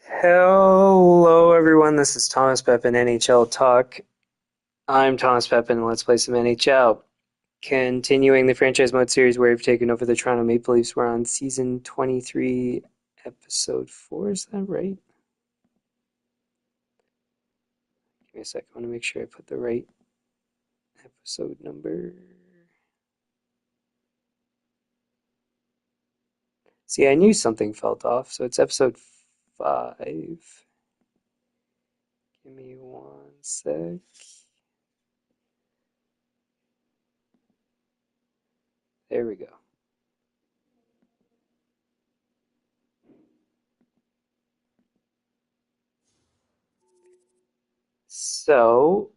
Hello, everyone. This is Thomas Pepin, NHL Talk. I'm Thomas Pepin, and let's play some NHL. Continuing the franchise mode series where we've taken over the Toronto Maple Leafs. We're on season 23, episode 4. Is that right? Give me a sec. I want to make sure I put the right episode number. See, I knew something felt off, so it's episode 5. Give me one sec. There we go. So,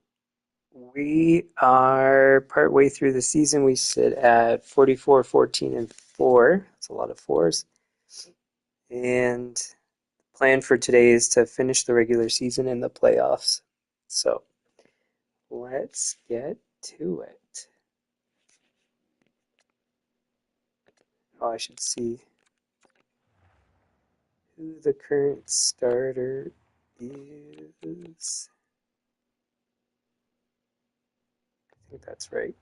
we are partway through the season. We sit at 44, 14, and 4. That's a lot of fours. And the plan for today is to finish the regular season in the playoffs. So let's get to it. Oh, I should see who the current starter is. I think that's right.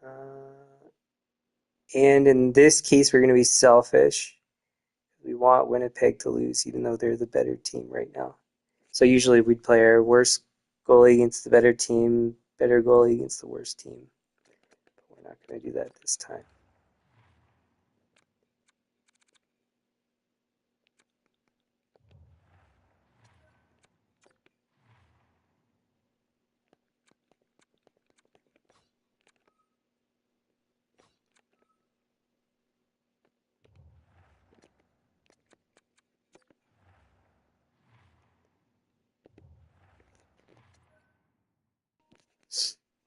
Uh, and in this case, we're going to be selfish. We want Winnipeg to lose, even though they're the better team right now. So usually we'd play our worst goalie against the better goalie against the worst team. But we're not going to do that this time.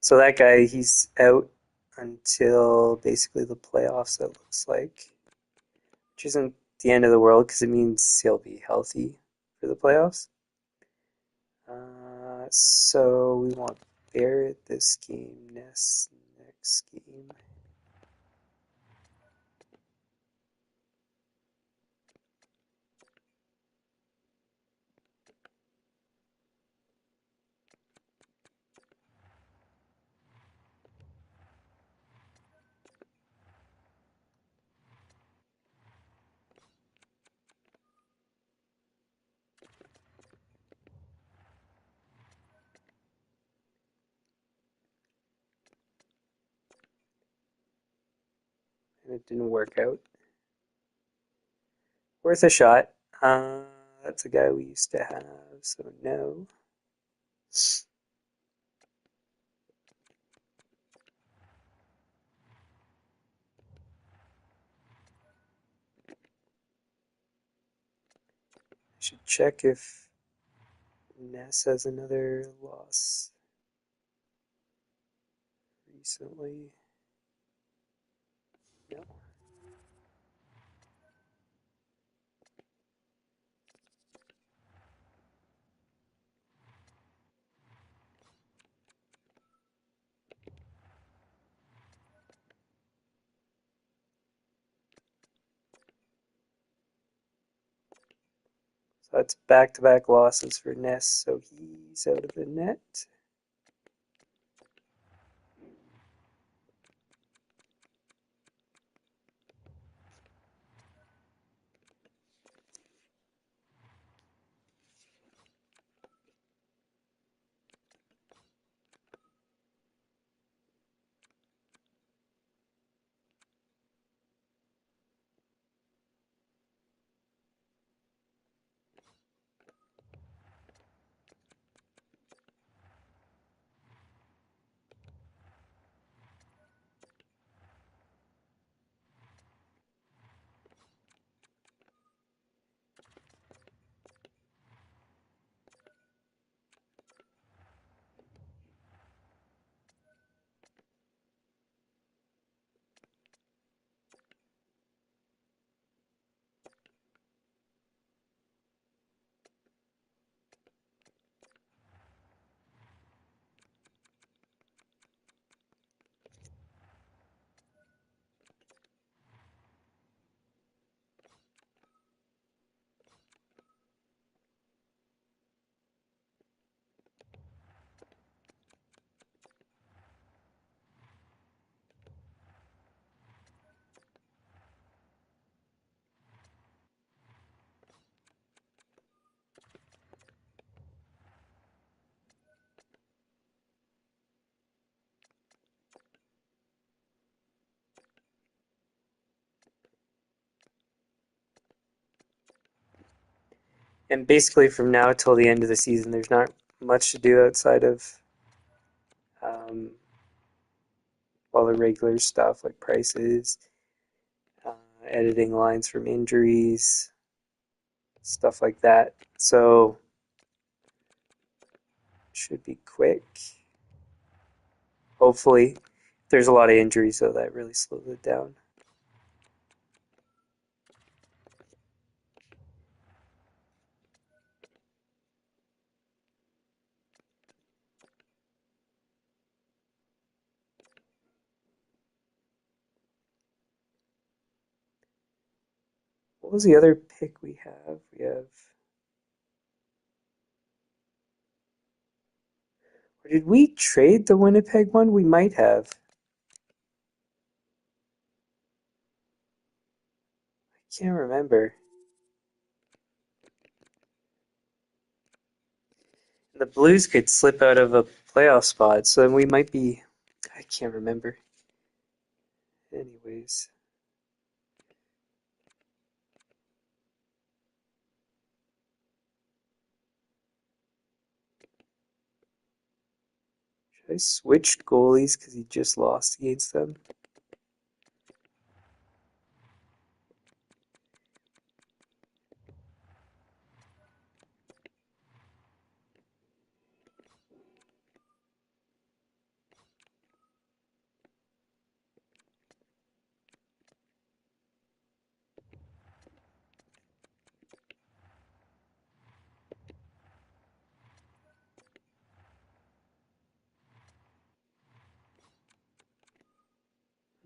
So that guy, he's out until basically the playoffs, it looks like, which isn't the end of the world because it means he'll be healthy for the playoffs. So we want Barrett this game, Ness next game. And it didn't work out. Worth a shot. That's a guy we used to have, so no. Should check if Ness has another loss recently. No. So that's back-to-back losses for Ness, so he's out of the net. And basically, from now till the end of the season, there's not much to do outside of um, all the regular stuff like prices, uh, editing lines from injuries, stuff like that. So it should be quick. Hopefully, there's a lot of injuries, so that really slows it down. What was the other pick we have? We have. Or did we trade the Winnipeg one? We might have. I can't remember. The Blues could slip out of a playoff spot, so then we might be. I can't remember. Anyways, should I switch goalies because he just lost against them?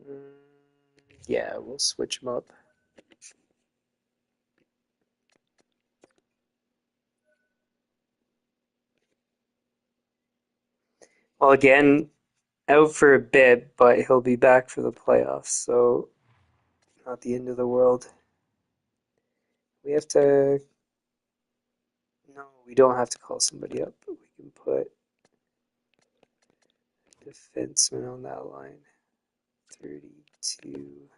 Mm, yeah, we'll switch them up. Well, again, out for a bit, but he'll be back for the playoffs, so not the end of the world. We have to. No, we don't have to call somebody up, but we can put defenseman on that line. 32.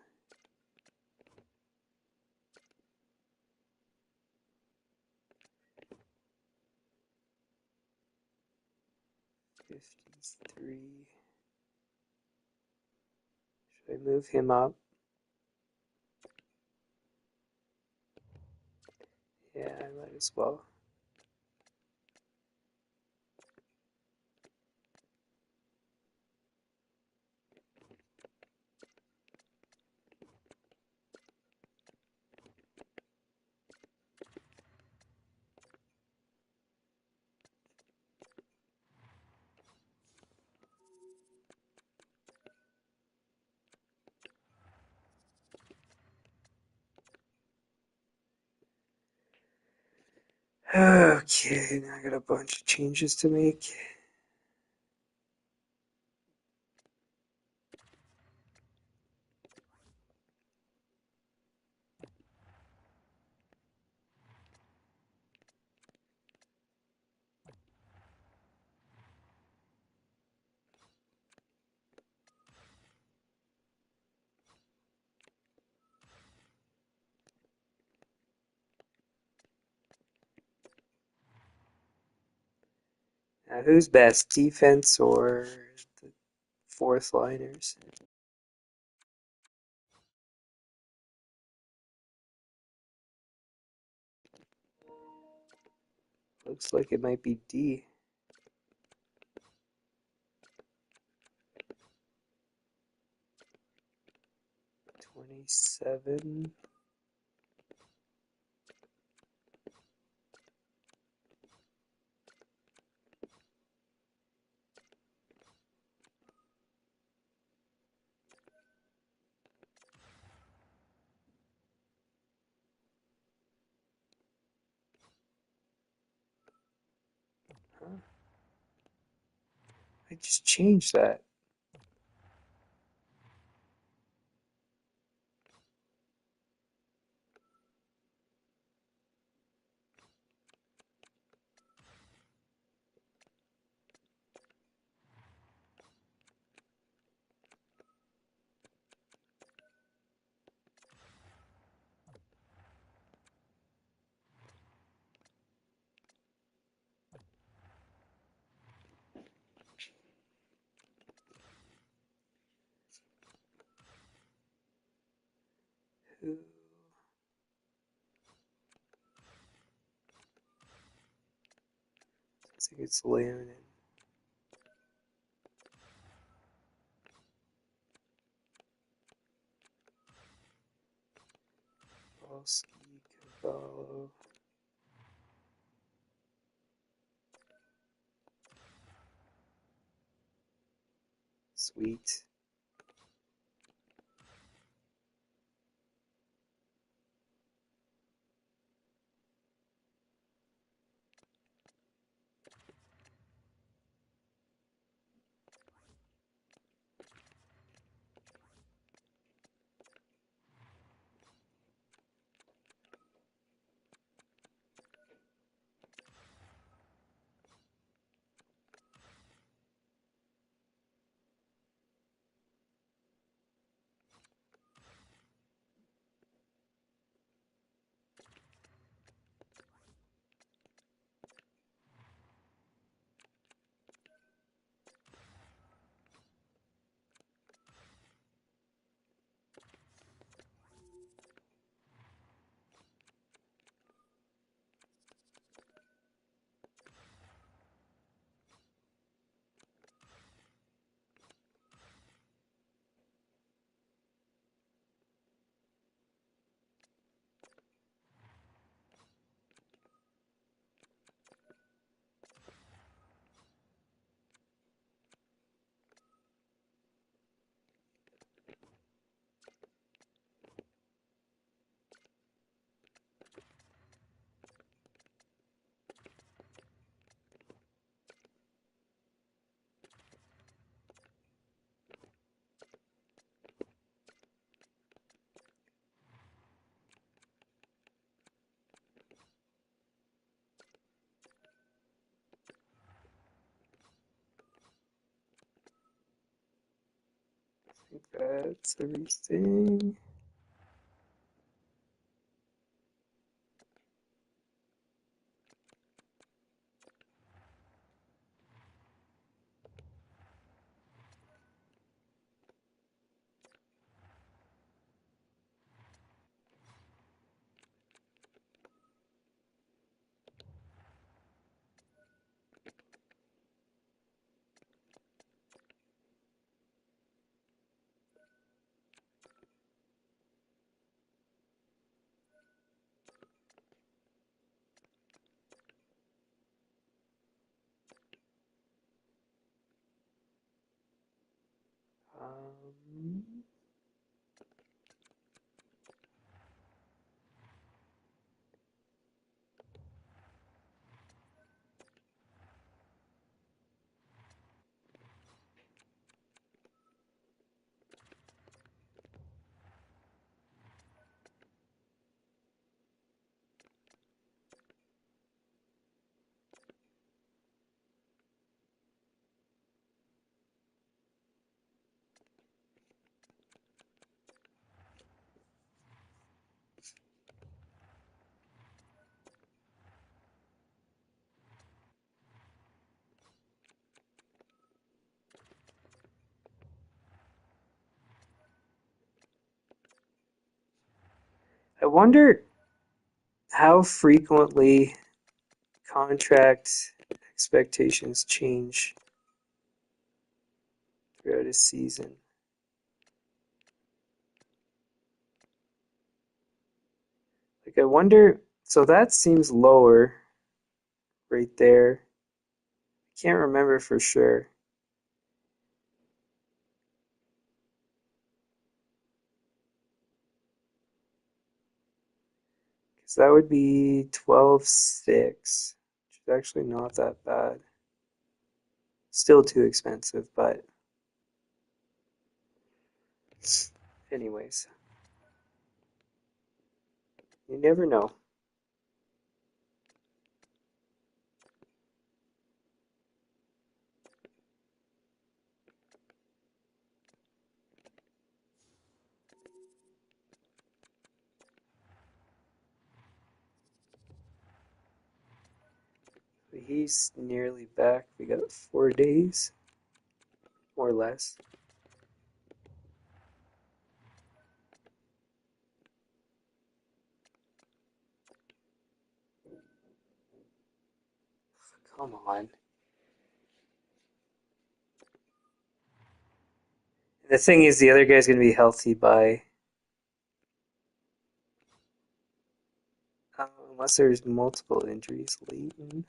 53. Should I move him up? Yeah, I might as well. Okay, now I got a bunch of changes to make. Now, who's best, defense or the fourth liners? Looks like it might be D. 27. Huh? I just changed that. Who? I think it's Leon and Volsky, Cavallo. Sweet. I think that's everything. Um, I wonder how frequently contract expectations change throughout a season. Like, I wonder, so that seems lower right there. I can't remember for sure. Because that would be 12.6, which is actually not that bad. Still too expensive, but anyways, you never know. He's nearly back. We got 4 days, or less. Come on. The thing is, the other guy's going to be healthy by, unless there's multiple injuries. Leighton.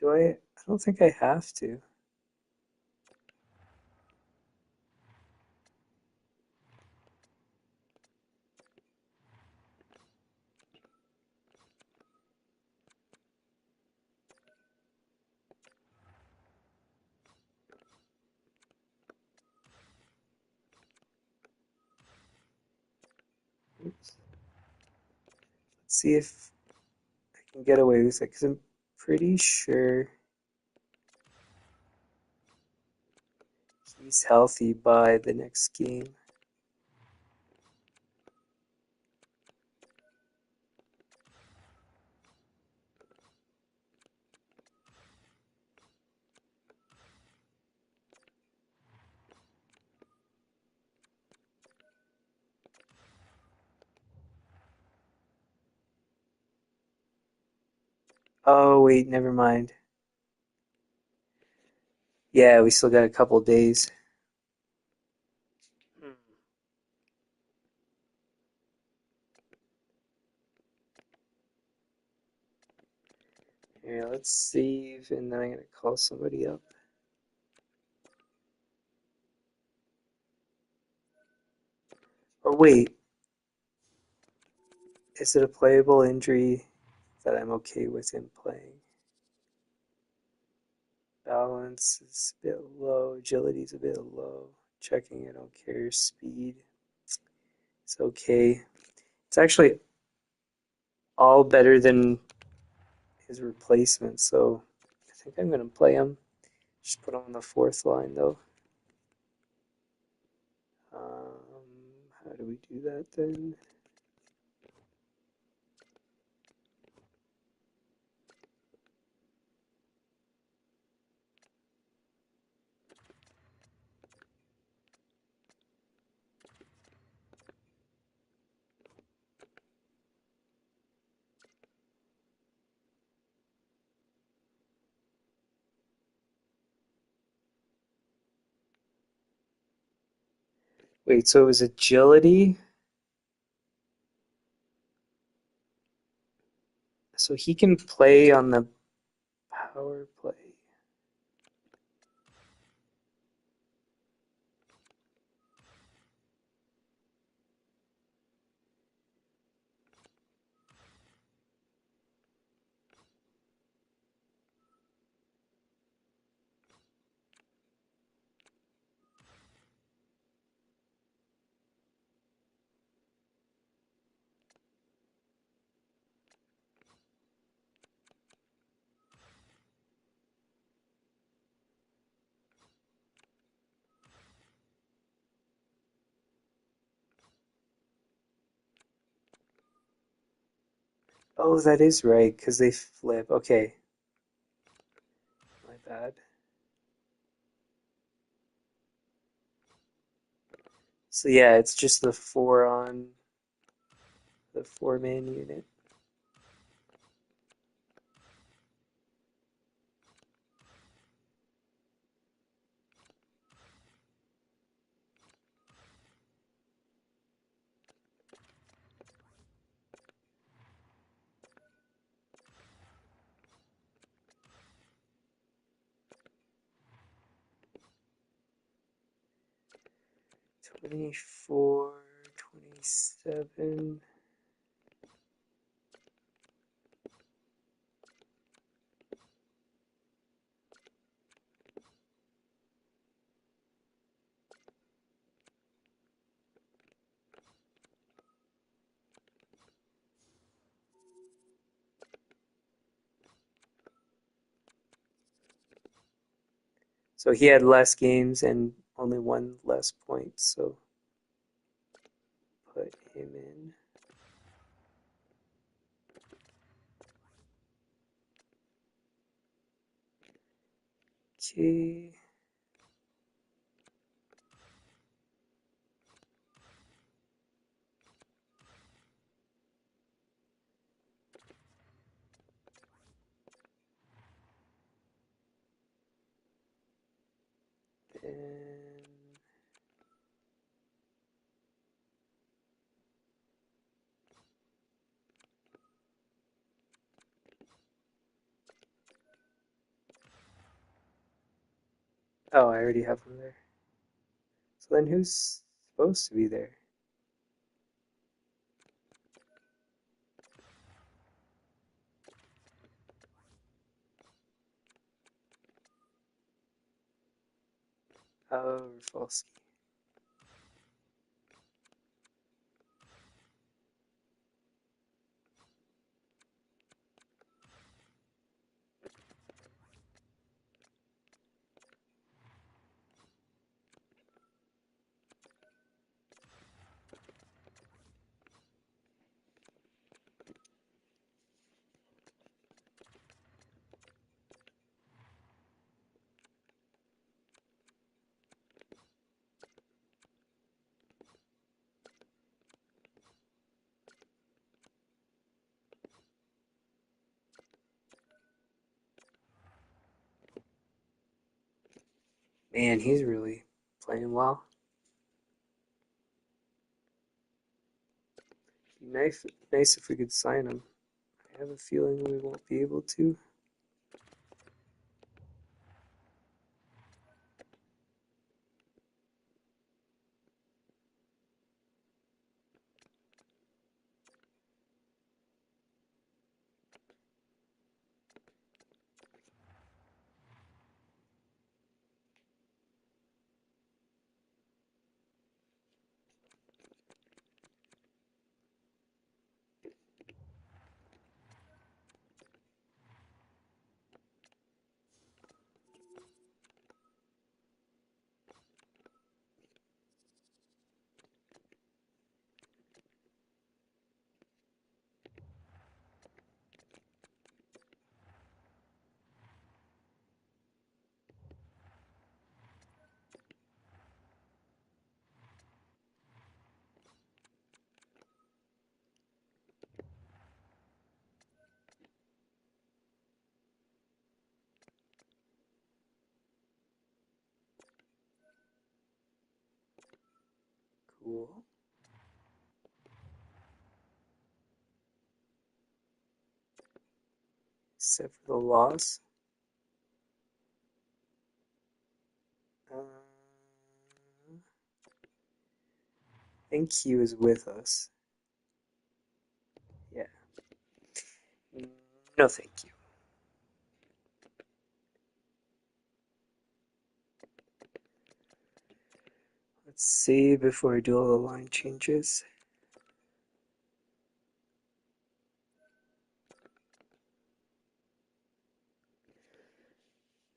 Do I? I don't think I have to. Oops. Let's see if I can get away with it, because I'm pretty sure he's healthy by the next game. Oh, wait, never mind. Yeah, we still got a couple days. Hmm. Here, let's save, and then I'm going to call somebody up. Or wait, is it a playable injury that I'm okay with him playing? Balance is a bit low, agility is a bit low. Checking, I don't care. Speed, it's okay. It's actually all better than his replacement, so I think I'm going to play him. Just put him on the fourth line, though. How do we do that then? Wait, so it was agility? So he can play on the power play. Oh, that is right, because they flip. Okay, my bad. So yeah, it's just the four on the four-man unit. Twenty-four, 27. So he had less games and only one less points, so put him in. Okay. And oh, I already have one there. So then who's supposed to be there? Oh, Rafalski. Man, he's really playing well. Be nice if we could sign him. I have a feeling we won't be able to. Cool. Except for the loss. I think he was with us. Yeah. No, thank you. Let's see before I do all the line changes.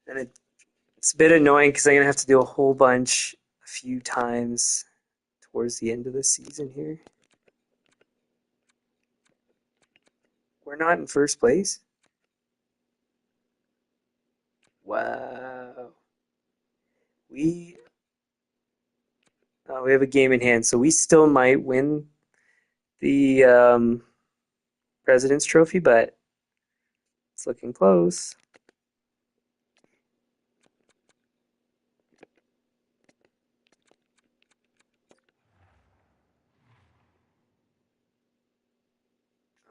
And it's a bit annoying because I'm going to have to do a whole bunch a few times towards the end of the season here. We're not in first place. Wow. We we have a game in hand, so we still might win the President's Trophy, but it's looking close.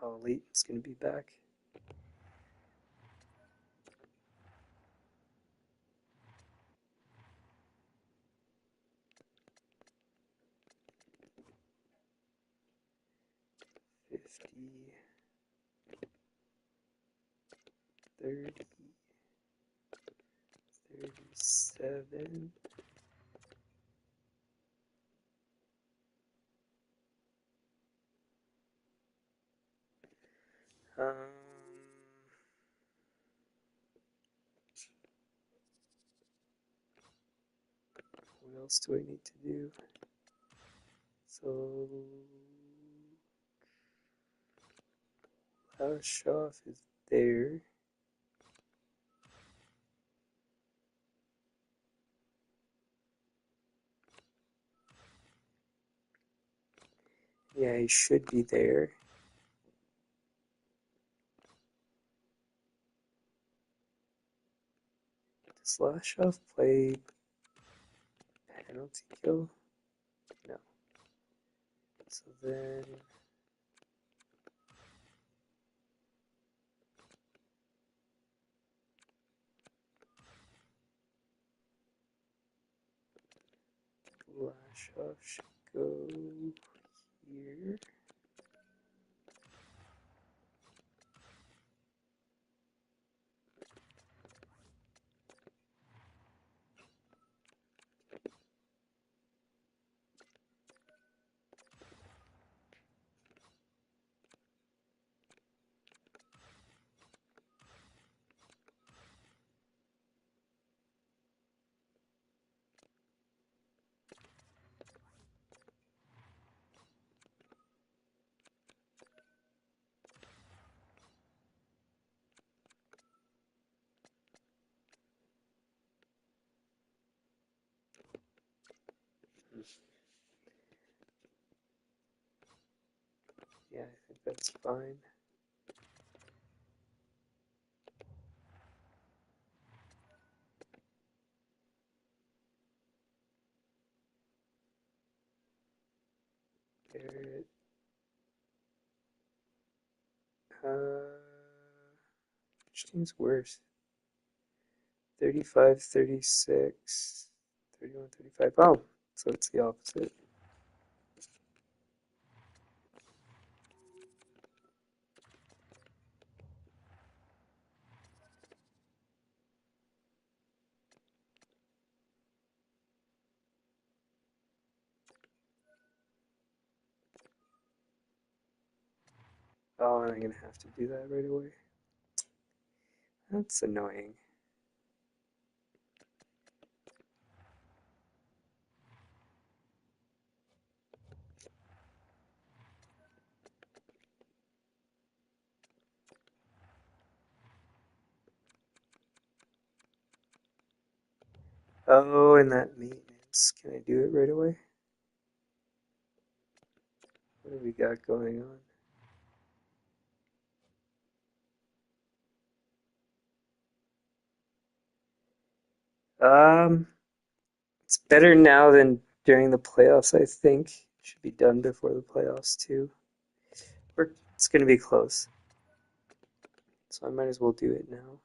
Oh, Leighton's going to be back. '50, '30, '37. Um, what else do I need to do? So, Lauschoff is there. Yeah, he should be there. Does Lashoff play penalty kill? No. So then Lashoff should go here. Yeah, I think that's fine. Garrett. Which team's worse? 35, 36, 31, 35. Oh, so it's the opposite. Oh, and I'm gonna have to do that right away. That's annoying. Oh, and that maintenance. Can I do it right away? What do we got going on? It's better now than during the playoffs, I think. Should be done before the playoffs too. It's gonna be close. So I might as well do it now.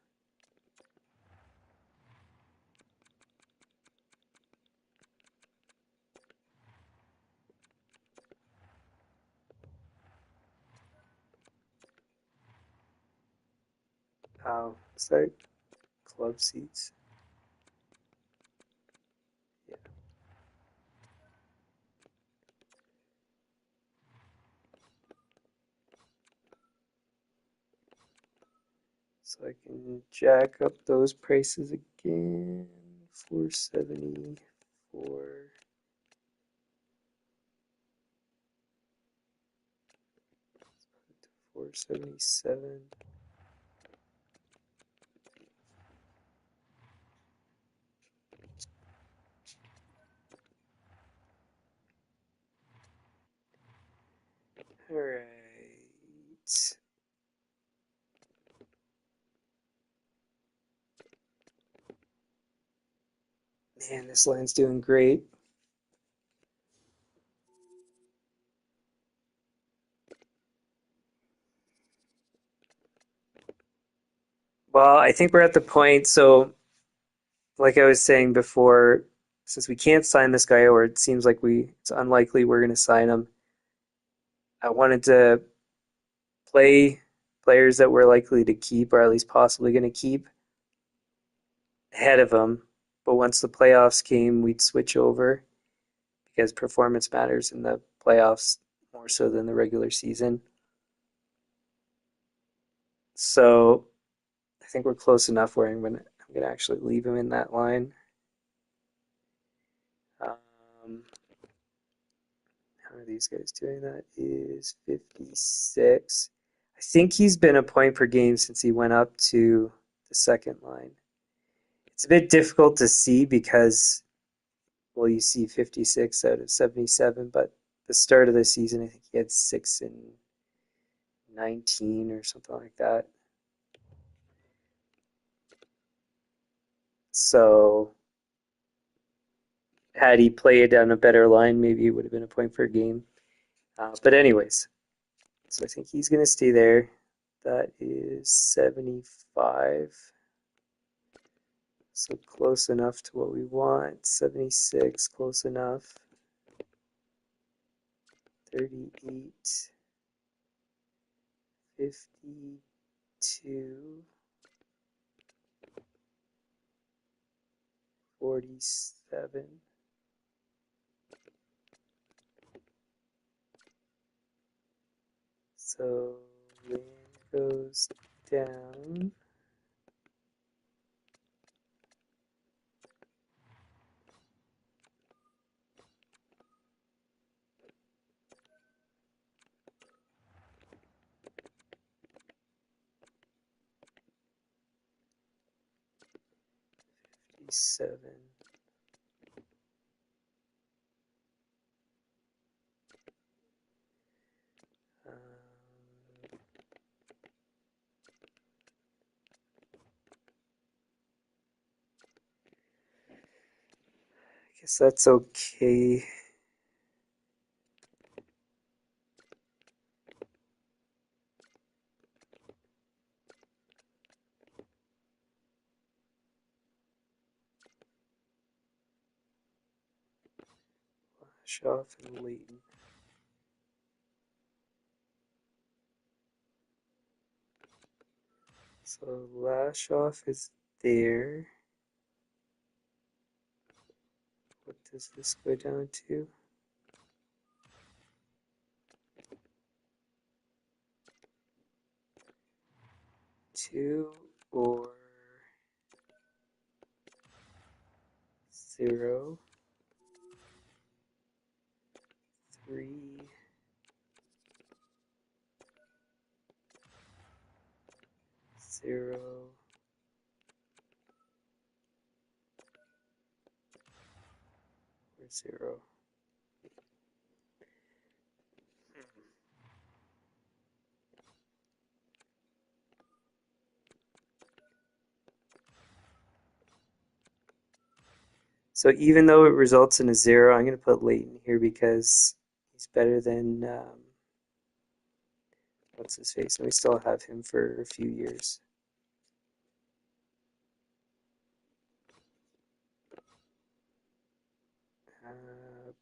Oh, is that club seats? Yeah. So I can jack up those prices again. 474. 477. All right. Man, this line's doing great. Well, I think we're at the point. So, like I was saying before, since we can't sign this guy, or it seems like it's unlikely we're going to sign him, I wanted to play players that we're likely to keep, or at least possibly going to keep, ahead of him. But once the playoffs came, we'd switch over because performance matters in the playoffs more so than the regular season. So I think we're close enough where I'm gonna actually leave him in that line. Um, how are these guys doing? That is 56. I think he's been a point per game since he went up to the second line. It's a bit difficult to see because, well, you see 56 out of 77, but the start of the season, I think he had 6 and 19 or something like that. So had he played on a better line, maybe it would have been a point per game. But anyways, so I think he's going to stay there. That is 75. So close enough to what we want. 76, close enough. 38, 52, 47. So land goes down. Seven. I guess that's okay. Lash and Leighton. So Lashoff is there. What does this go down to? 2 or 0, 3, 0, or 0. So even though it results in a 0, I'm going to put Leighton here because he's better than what's his face, and we still have him for a few years.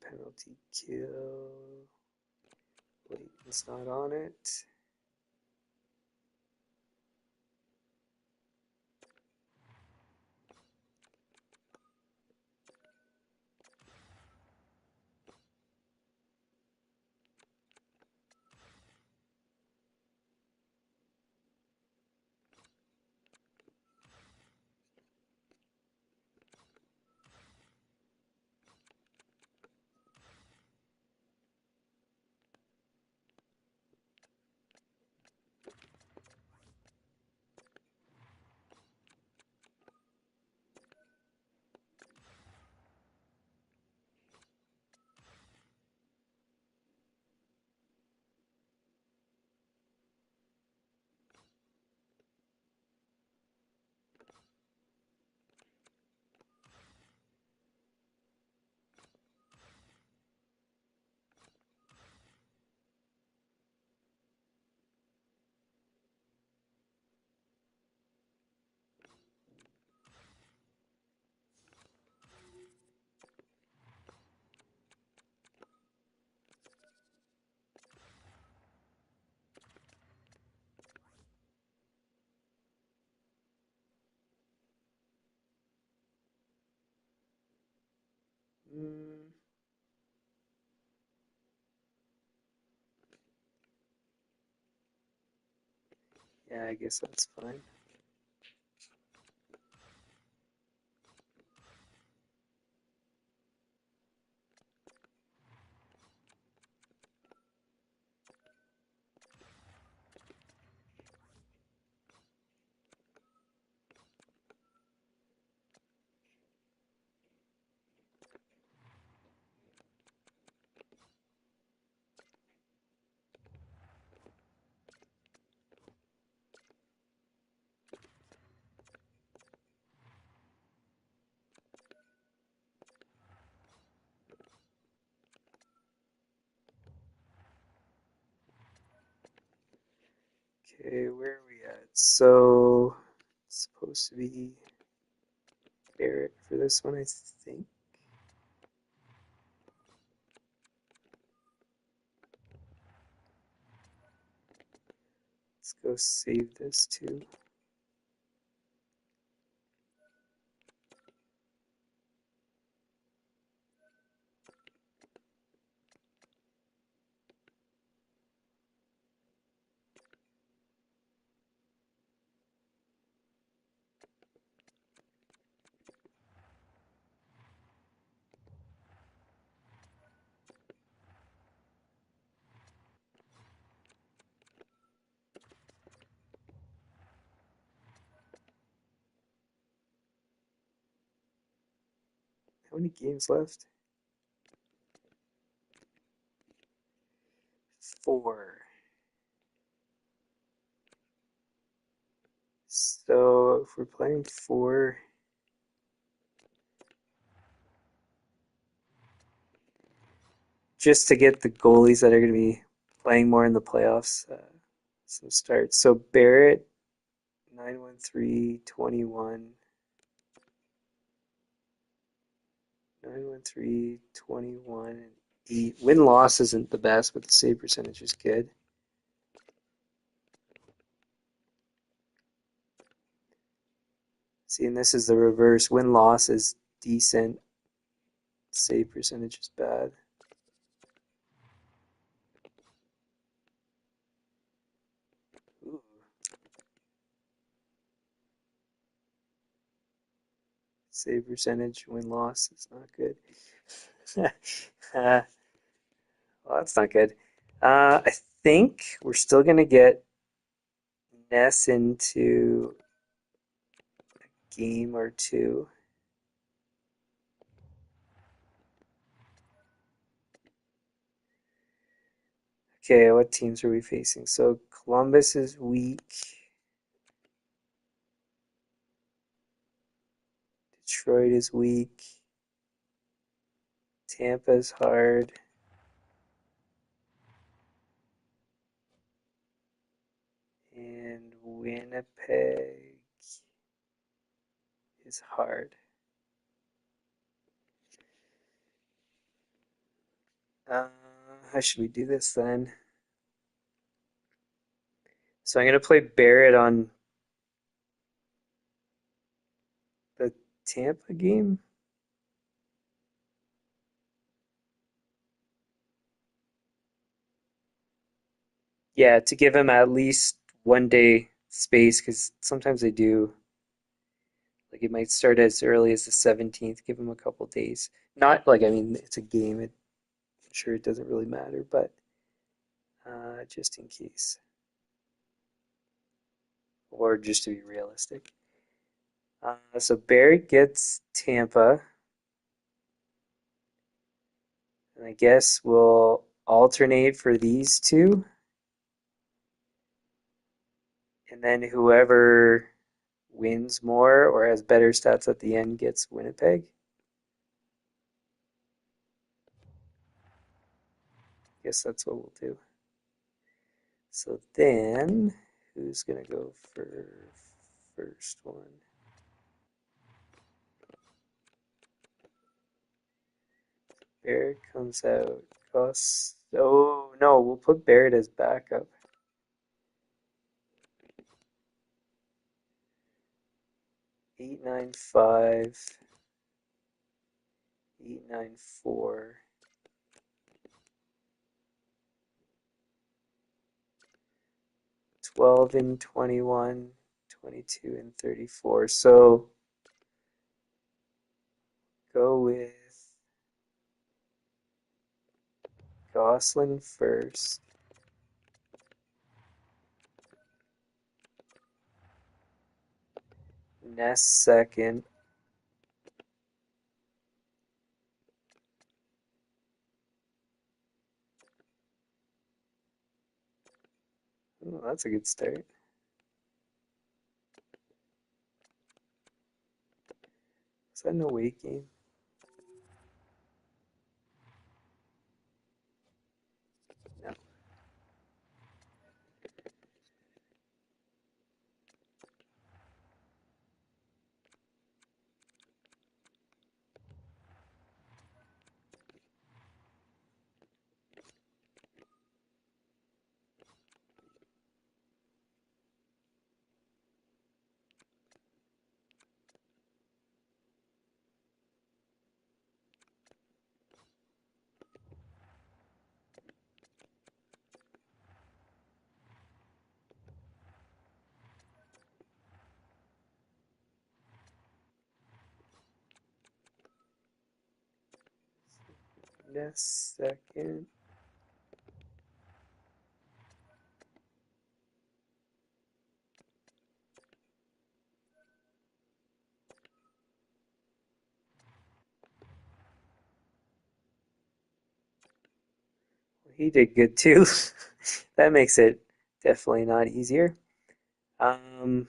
Penalty kill. Leighton's not on it. Mm, yeah, I guess that's fine. Okay, where are we at? So it's supposed to be Barrett for this one, I think. Let's go save this too. How many games left? 4. So if we're playing 4, just to get the goalies that are going to be playing more in the playoffs, some starts. So Barrett, 913, 21. 913, 21, and 8. Win loss isn't the best, but the save percentage is good. See, and this is the reverse. Win loss is decent, save percentage is bad. Ooh. Save percentage, win loss is not good. Well, that's not good. I think we're still going to get Ness into a game or two. Okay, what teams are we facing? So Columbus is weak. Detroit is weak. Tampa's hard. And Winnipeg is hard. How should we do this then? So I'm going to play Barrett on the Tampa game. Yeah, to give him at least 1 day space because sometimes they do. Like it might start as early as the 17th. Give him a couple days. Not like, I mean, it's a game. I'm sure it doesn't really matter, but just in case. Or just to be realistic. So Barrett gets Tampa. And I guess we'll alternate for these two. And then whoever wins more or has better stats at the end gets Winnipeg. Guess that's what we'll do. So then, who's going to go for first one? Barrett comes out. Costs. Oh, no, we'll put Barrett as backup. 895. 894. 12 and 21. 22 and 34. So go with Gosselin first. Ness second. Oh, that's a good start. Is that an away game? No. Wait a second. He did good too. That makes it definitely not easier. Um,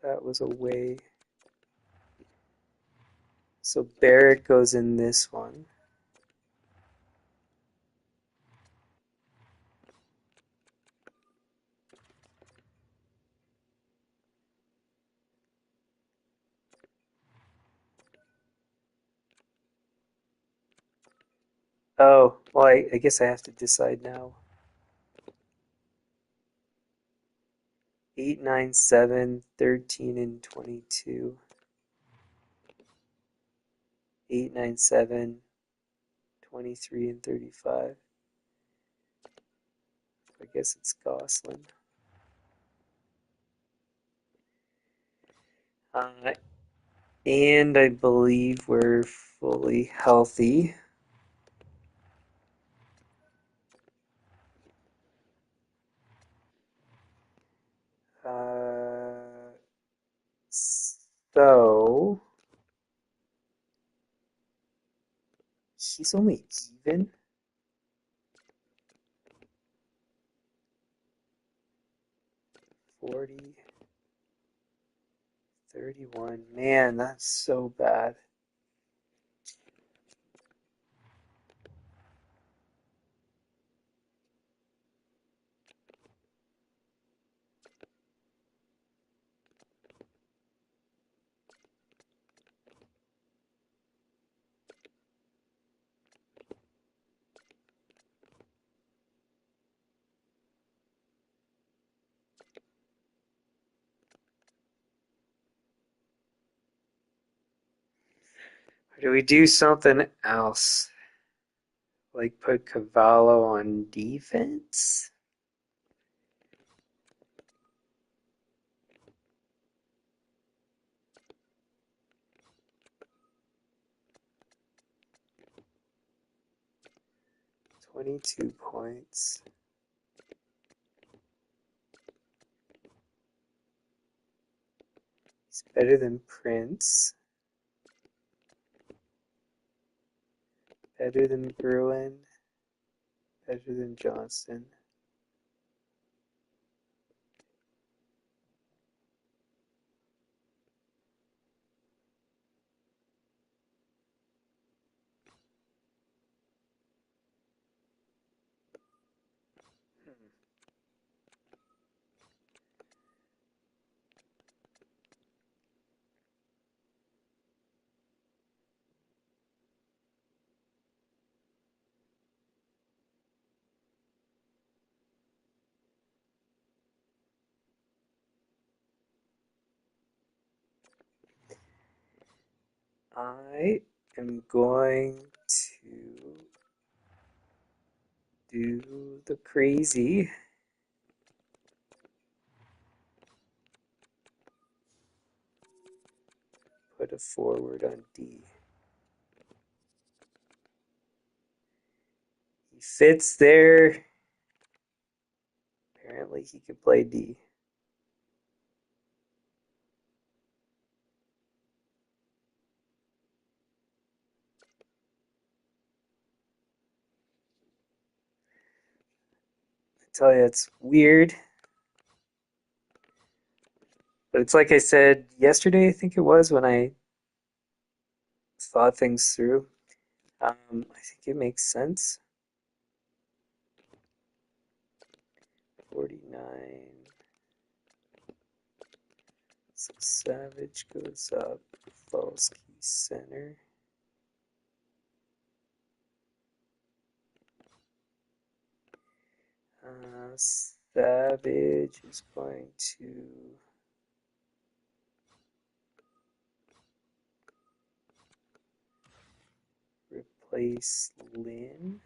that was a way. So Barrett goes in this one. Oh, well, I guess I have to decide now. 8, 9, 7, 13, and 22. 8, 9, 7, 23, and 35. I guess it's Gosselin. Uh, and I believe we're fully healthy. Uh, so he's only even 40, 31. Man, that's so bad. Or do we do something else? Like put Cavallo on defense? $22 points. He's better than Prince. Better than Bruin. Better than Johnson. I am going to do the crazy. Put a forward on D. He fits there. Apparently he could play D. I tell you, it's weird. But it's like I said yesterday, I think it was, when I thought things through. I think it makes sense. 49. So Savage goes up. Falsky center. Savage is going to replace Lynn.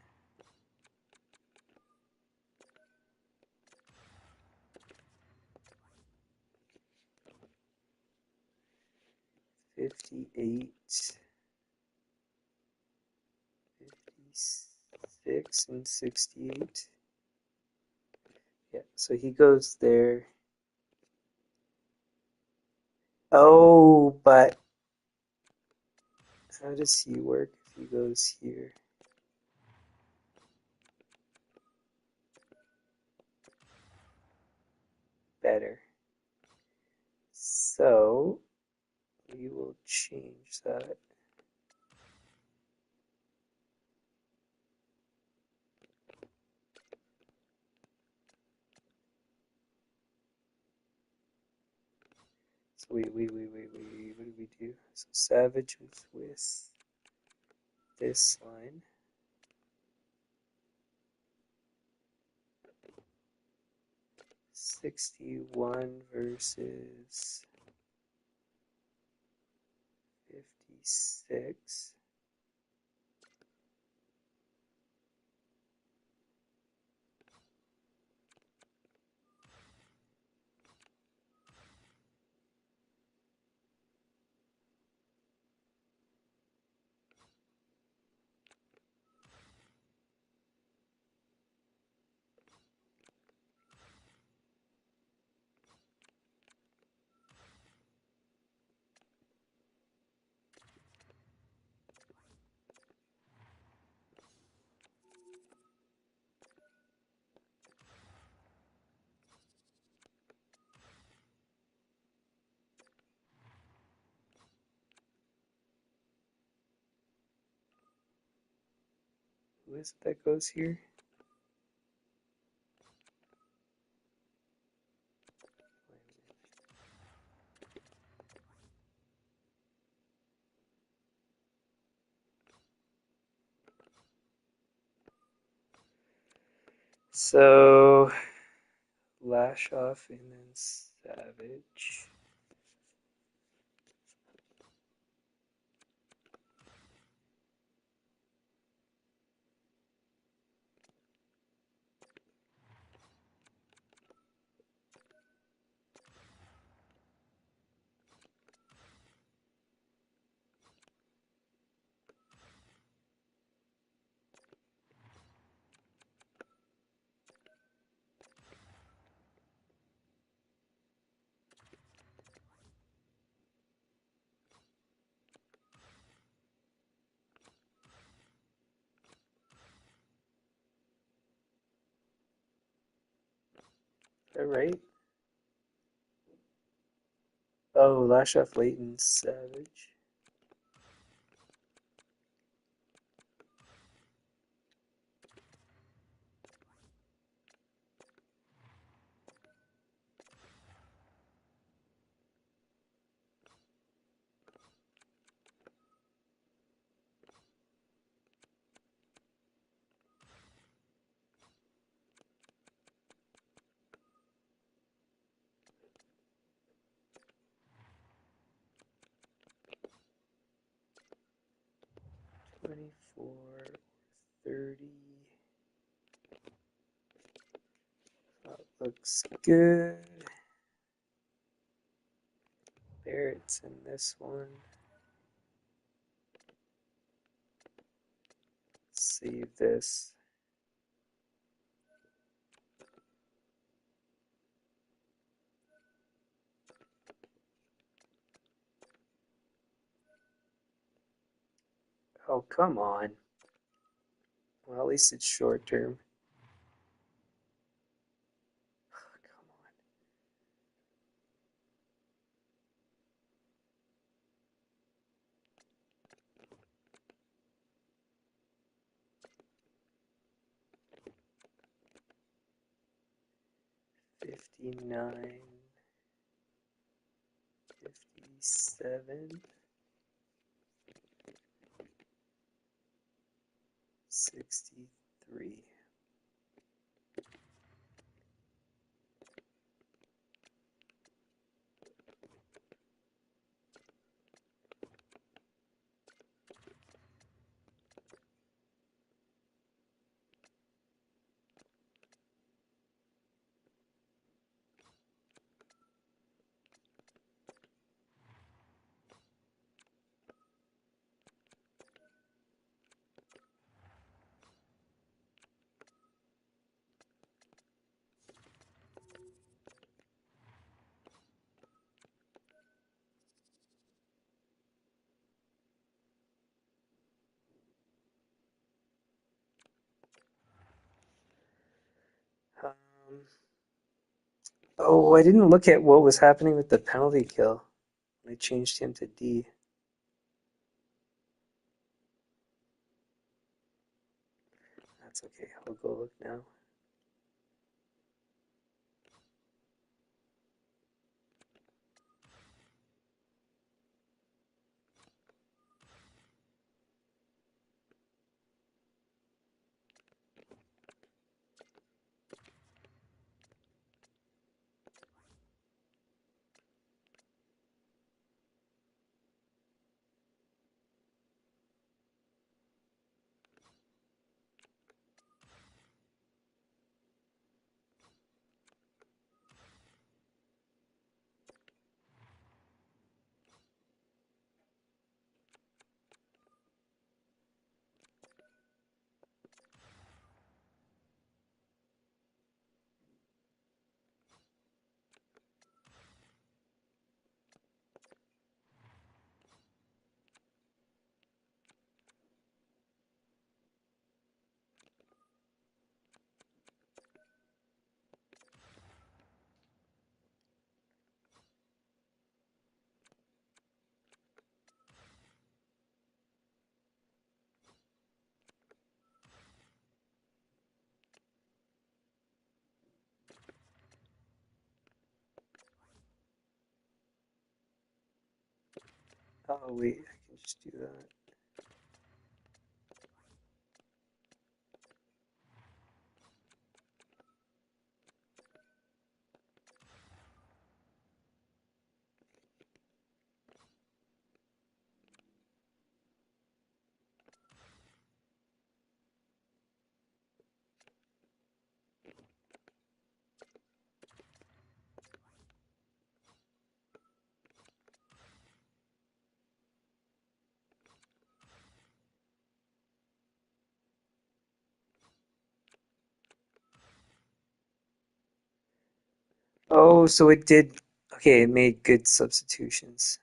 58, 56, and 68. Yeah, so he goes there. Oh, but how does he work if he goes here? Better. So we will change that. So wait, what do we do? So Savage was with this line. $61 versus 56. Who is it that goes here? So Lash Off and then Savage. Is that right? Oh, Lash Off Leighton Savage. $24, $30. That looks good. Barrett's in this one. Save this. Oh, come on. Well, at least it's short term. Come on. $59, $57, $63. Oh, I didn't look at what was happening with the penalty kill. I changed him to D. That's okay. I'll go look now. Oh, wait, I can just do that. Oh, so it did. Okay, it made good substitutions.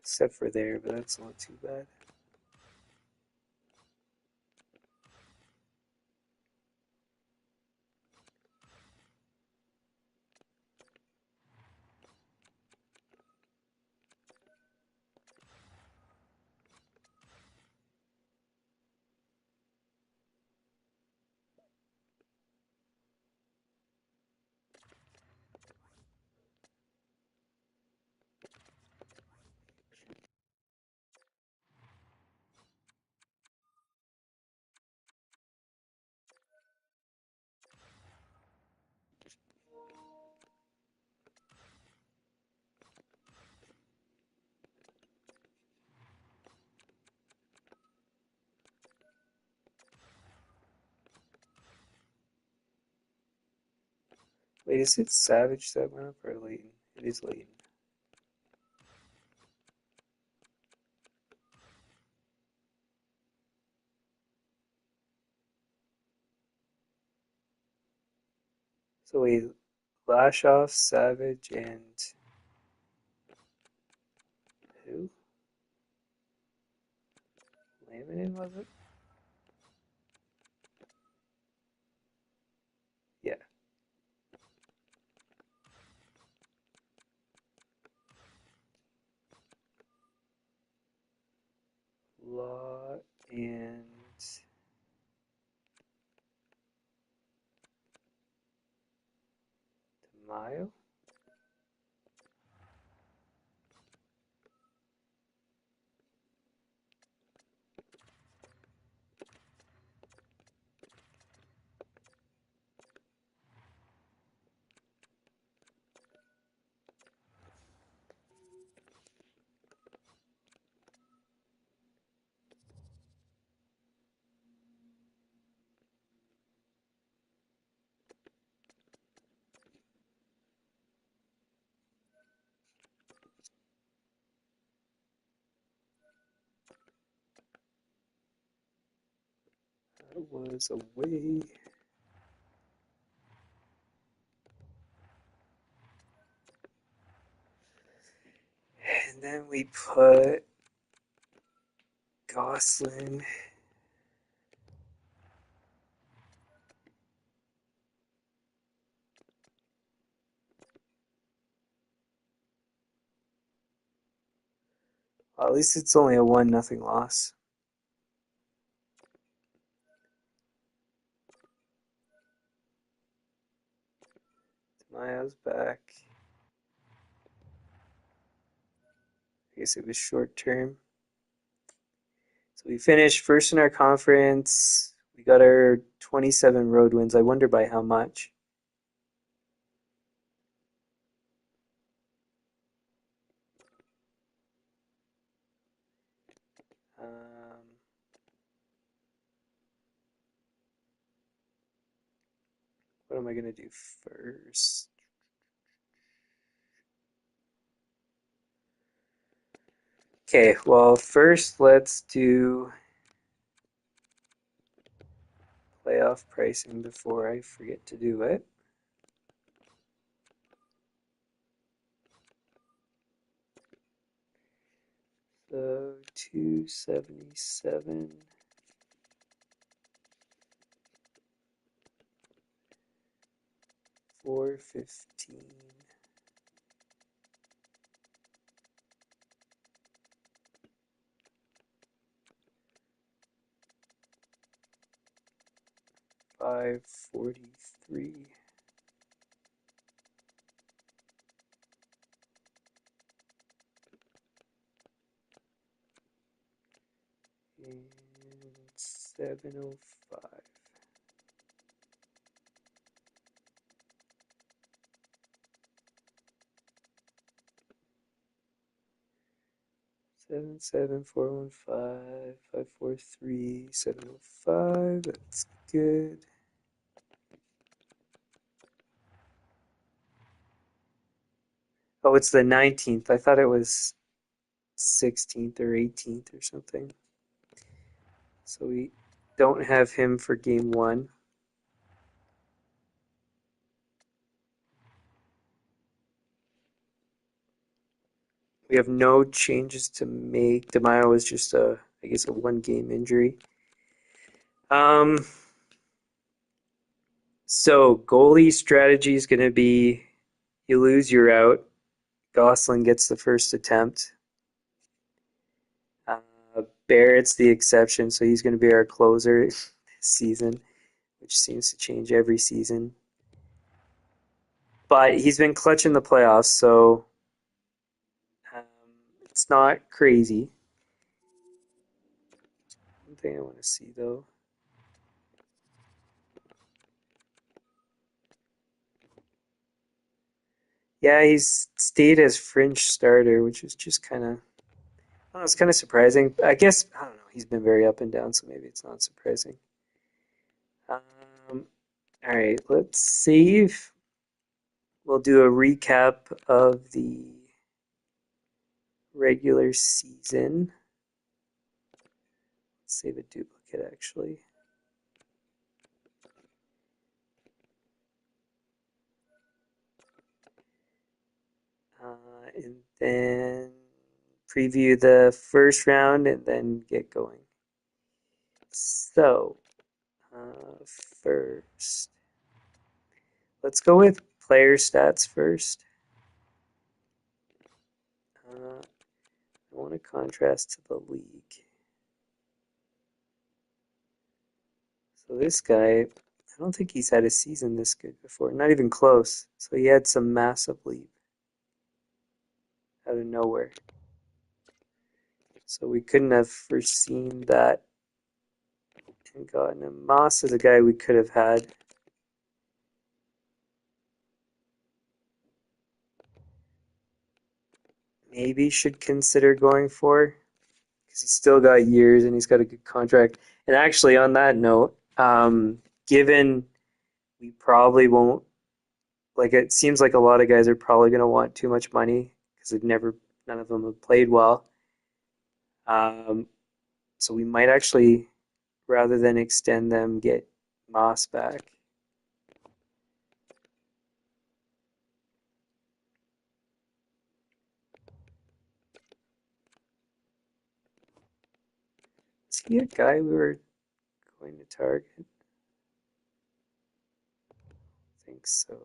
Except for there, but that's not too bad. Wait, is it Savage that went up or Leighton? It is Leighton. So wait, Lashoff, Savage, and who? Laminin, was it? Yeah. Law and Mayo? That was away. And then we put Gosselin. Well, at least it's only a 1-0 loss. Maya's back. I guess it was short term. So we finished first in our conference. We got our 27 road wins. I wonder by how much. Um, what am I going to do first? Okay, well, first let's do playoff pricing before I forget to do it. So 277, 415, $543, and 705. 77415 543 705. That's good. Oh, it's the 19th. I thought it was 16th or 18th or something. So we don't have him for game one. We have no changes to make. DeMaio was just I guess, a 1-game injury. So goalie strategy is going to be you lose, you're out. Gosselin gets the first attempt. Barrett's the exception, so he's going to be our closer this season, which seems to change every season. But he's been clutch in the playoffs, so um, it's not crazy. One thing I want to see, though. Yeah, he's stayed as fringe starter, which is just kind of, it's kind of surprising. I guess, I don't know, he's been very up and down, so maybe it's not surprising. All right, let's save. We'll do a recap of the regular season. Let's save a duplicate, actually. And then preview the first round and then get going. So, first, let's go with player stats first. I want to contrast to the league. So this guy, I don't think he's had a season this good before, not even close. So he had some massive leap out of nowhere. So we couldn't have foreseen that and gotten him. Moss is a guy we could have had. Maybe should consider going for because he's still got years and he's got a good contract. And actually, on that note, given we probably won't, like, it seems like a lot of guys are probably going to want too much money because none of them have played well. So we might actually rather than extend them, get Moss back. Is he a guy we were going to target? I think so.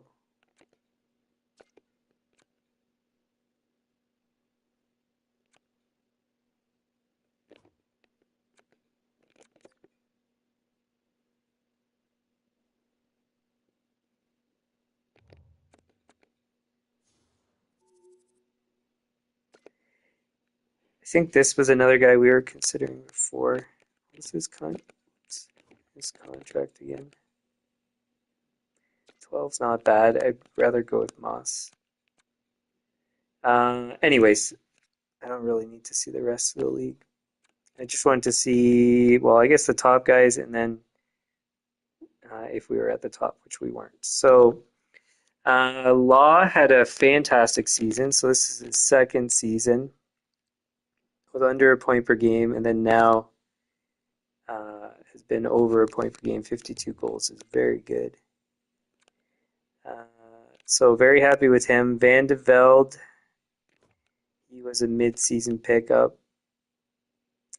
I think this was another guy we were considering before. What's his contract again? 12's not bad. I'd rather go with Moss. Anyways, I don't really need to see the rest of the league. I just wanted to see, well, I guess the top guys, and then if we were at the top, which we weren't. So, Law had a fantastic season. So this is his second season with under a point per game, and then now has been over a point per game. 52 goals is very good. So very happy with him. Van de Velde, he was a mid-season pickup.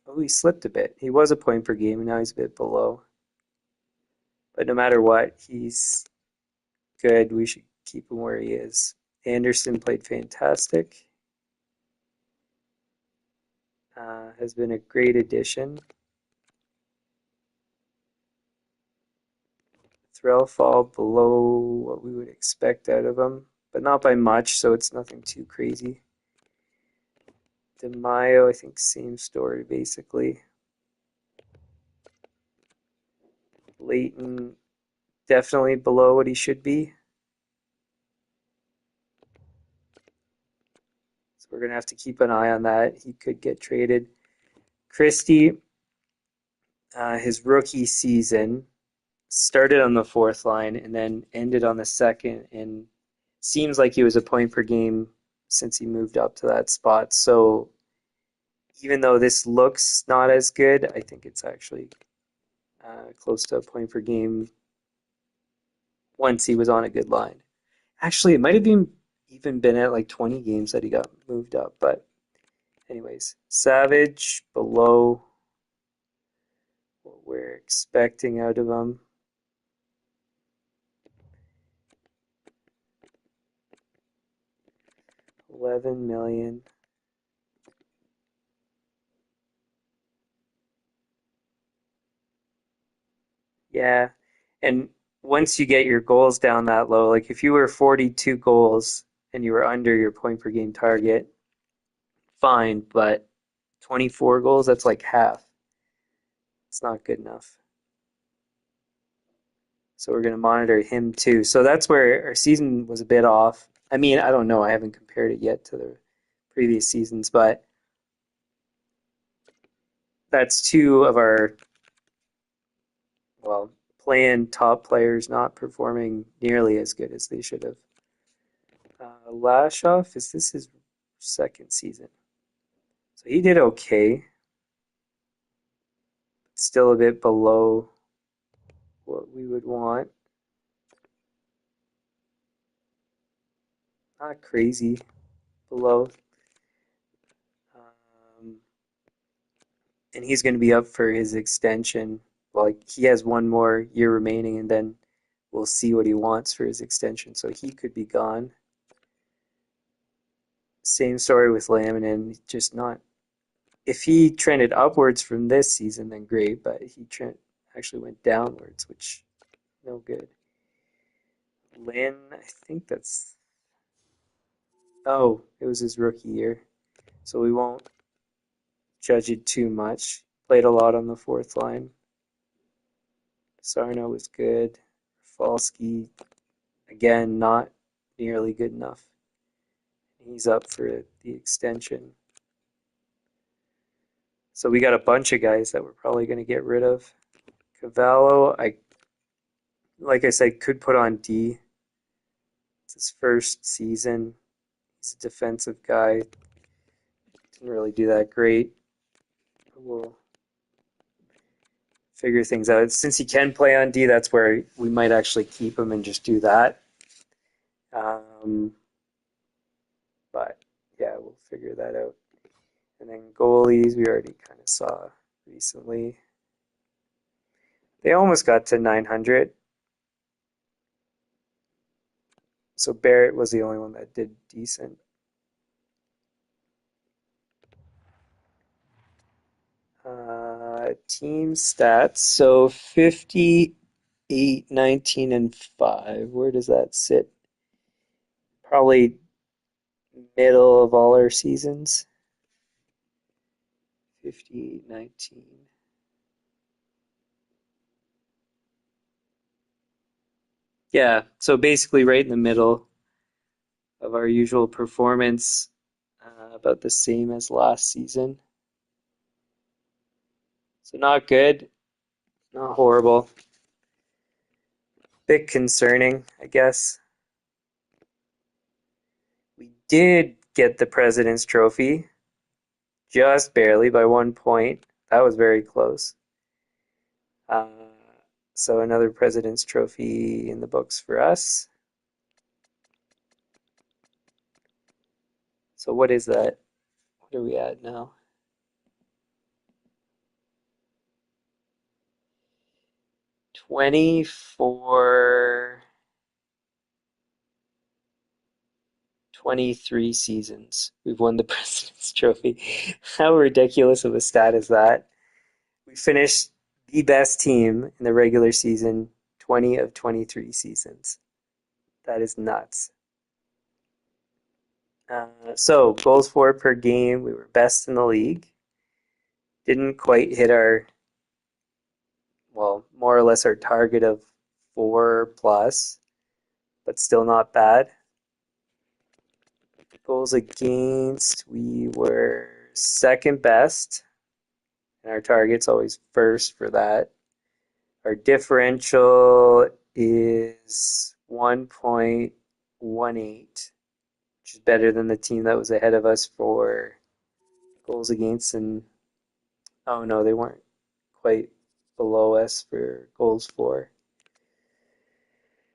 Oh, he slipped a bit. He was a point per game, and now he's a bit below. But no matter what, he's good. We should keep him where he is. Anderson played fantastic. Has been a great addition. Thrill fall below what we would expect out of him, but not by much, so it's nothing too crazy. DeMaio, I think same story basically. Leighton, definitely below what he should be. So we're going to have to keep an eye on that. He could get traded. Christie, his rookie season, started on the fourth line and then ended on the second, and seems like he was a point per game since he moved up to that spot. So even though this looks not as good, I think it's actually close to a point per game once he was on a good line. Actually, it might have been even been at like 20 games that he got moved up. But anyways, Savage below what we're expecting out of him. 11 million. Yeah. And once you get your goals down that low, like if you were 42 goals and you were under your point per game target, fine, but 24 goals, that's like half. It's not good enough. So we're going to monitor him too. So that's where our season was a bit off. I mean, I don't know. I haven't compared it yet to the previous seasons, but that's two of our, well, planned top players not performing nearly as good as they should have. Lashoff, is this his second season? So he did okay. Still a bit below what we would want. Not crazy below. And he's going to be up for his extension. Like he has one more year remaining, and then we'll see what he wants for his extension. So he could be gone. Same story with Laminin, just not. If he trended upwards from this season, then great. But he actually went downwards, which no good. Lynn, I think that's. Oh, it was his rookie year, so we won't judge it too much. Played a lot on the fourth line. Sarno was good. Falsky, again, not nearly good enough. He's up for the extension. So we got a bunch of guys that we're probably going to get rid of. Cavallo, like I said, could put on D. It's his first season. He's a defensive guy. Didn't really do that great. We'll figure things out. Since he can play on D, that's where we might actually keep him and just do that. Um, but yeah, we'll figure that out. And then goalies, we already kind of saw recently. They almost got to 900. So Barrett was the only one that did decent. Team stats. So 58, 19, and 5. Where does that sit? Probably middle of all our seasons. 58, 19. Yeah, so basically right in the middle of our usual performance, about the same as last season. So not good, not horrible. Bit concerning, I guess. We did get the President's Trophy, just barely by 1 point. That was very close. Uh, so another President's Trophy in the books for us. So what is that? What are we at now? 24, 23 seasons. We've won the President's Trophy. How ridiculous of a stat is that? We finished the best team in the regular season 20 of 23 seasons. That is nuts. So, goals for per game, we were best in the league. Didn't quite hit our, well, more or less our target of 4 plus, but still not bad. Goals against, we were second best, and our target's always first for that. Our differential is 1.18, which is better than the team that was ahead of us for goals against. And oh no, they weren't quite below us for goals for.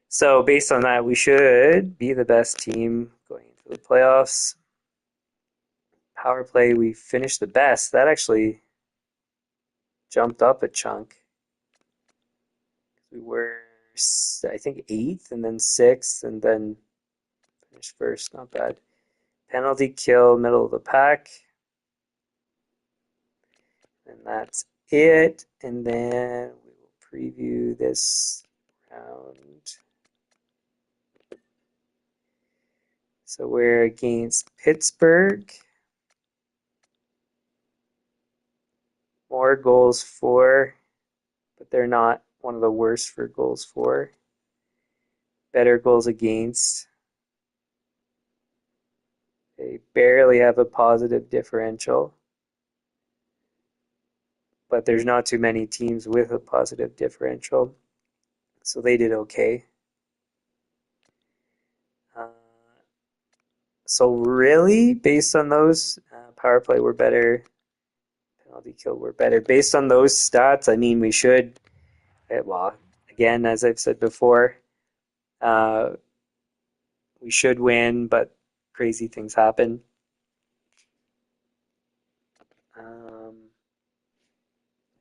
So based on that, we should be the best team going into the playoffs. Power play, we finished the best. That actually jumped up a chunk. We were, I think, eighth, and then sixth, and then finished first. Not bad. Penalty kill, middle of the pack. And that's it. And then we will preview this round. So we're against Pittsburgh. More goals for, but they're not one of the worst for goals for. Better goals against. They barely have a positive differential, but there's not too many teams with a positive differential, so they did okay. Uh, so really, based on those, power play were better, penalty kill were better. Based on those stats, I mean, we should, well, again, as I've said before, uh, we should win, but crazy things happen. Um,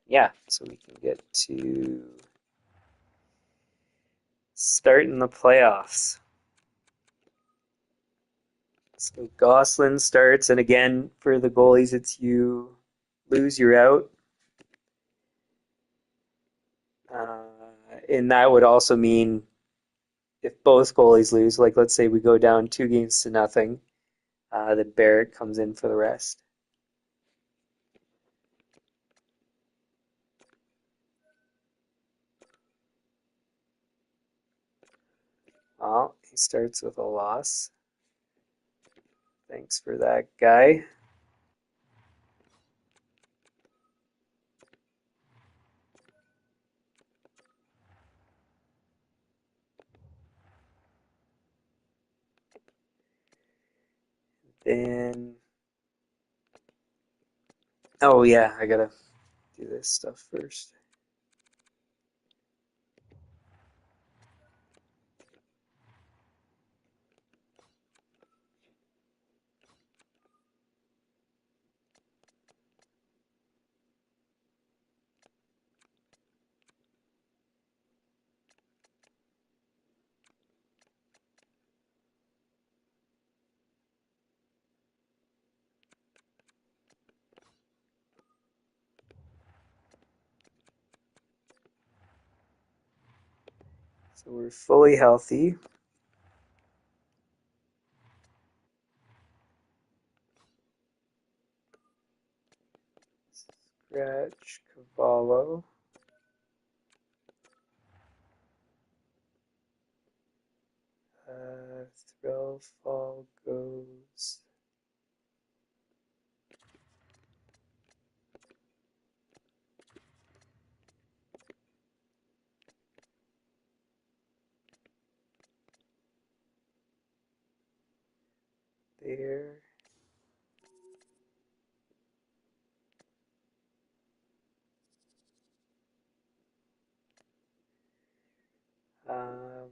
yeah, so we can get to starting the playoffs. So Gosselin starts, and again, for the goalies, it's you lose, you're out. And that would also mean if both goalies lose, like let's say we go down 2 games to nothing, that Barrett comes in for the rest. Well, he starts with a loss. Thanks for that, guy. Then, oh yeah, I gotta do this stuff first. So we're fully healthy. Scratch Cavallo. Thrill Fall goes there. Um,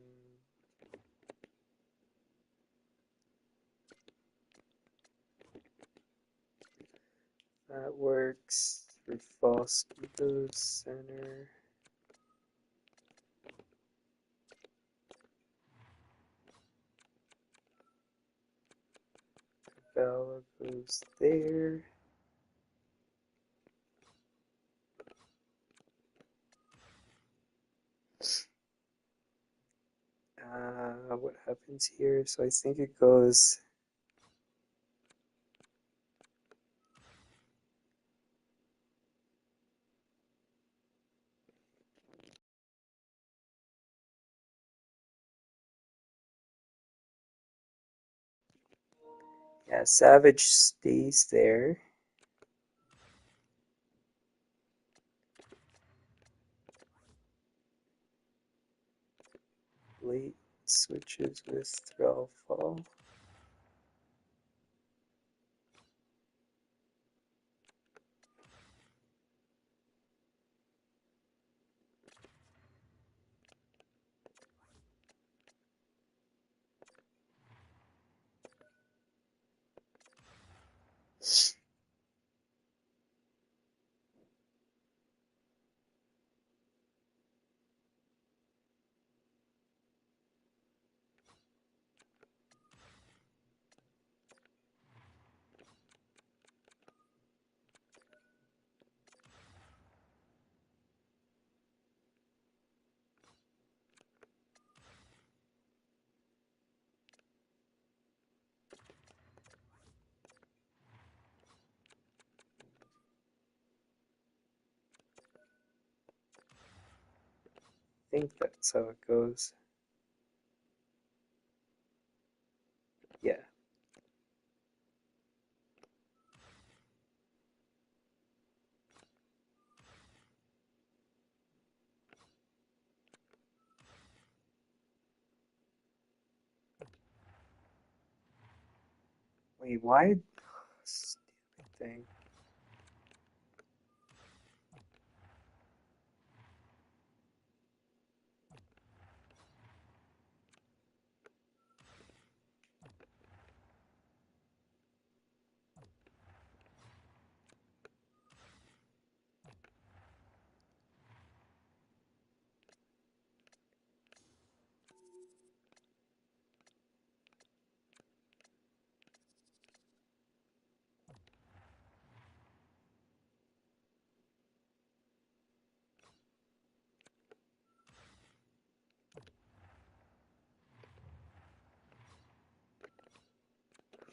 that works. Rafalski goes center. Bella goes there. What happens here? So I think it goes. Yeah, Savage stays there. Late switches with Thrallfall. I think that's how it goes. Yeah. Wait, why? Stupid thing.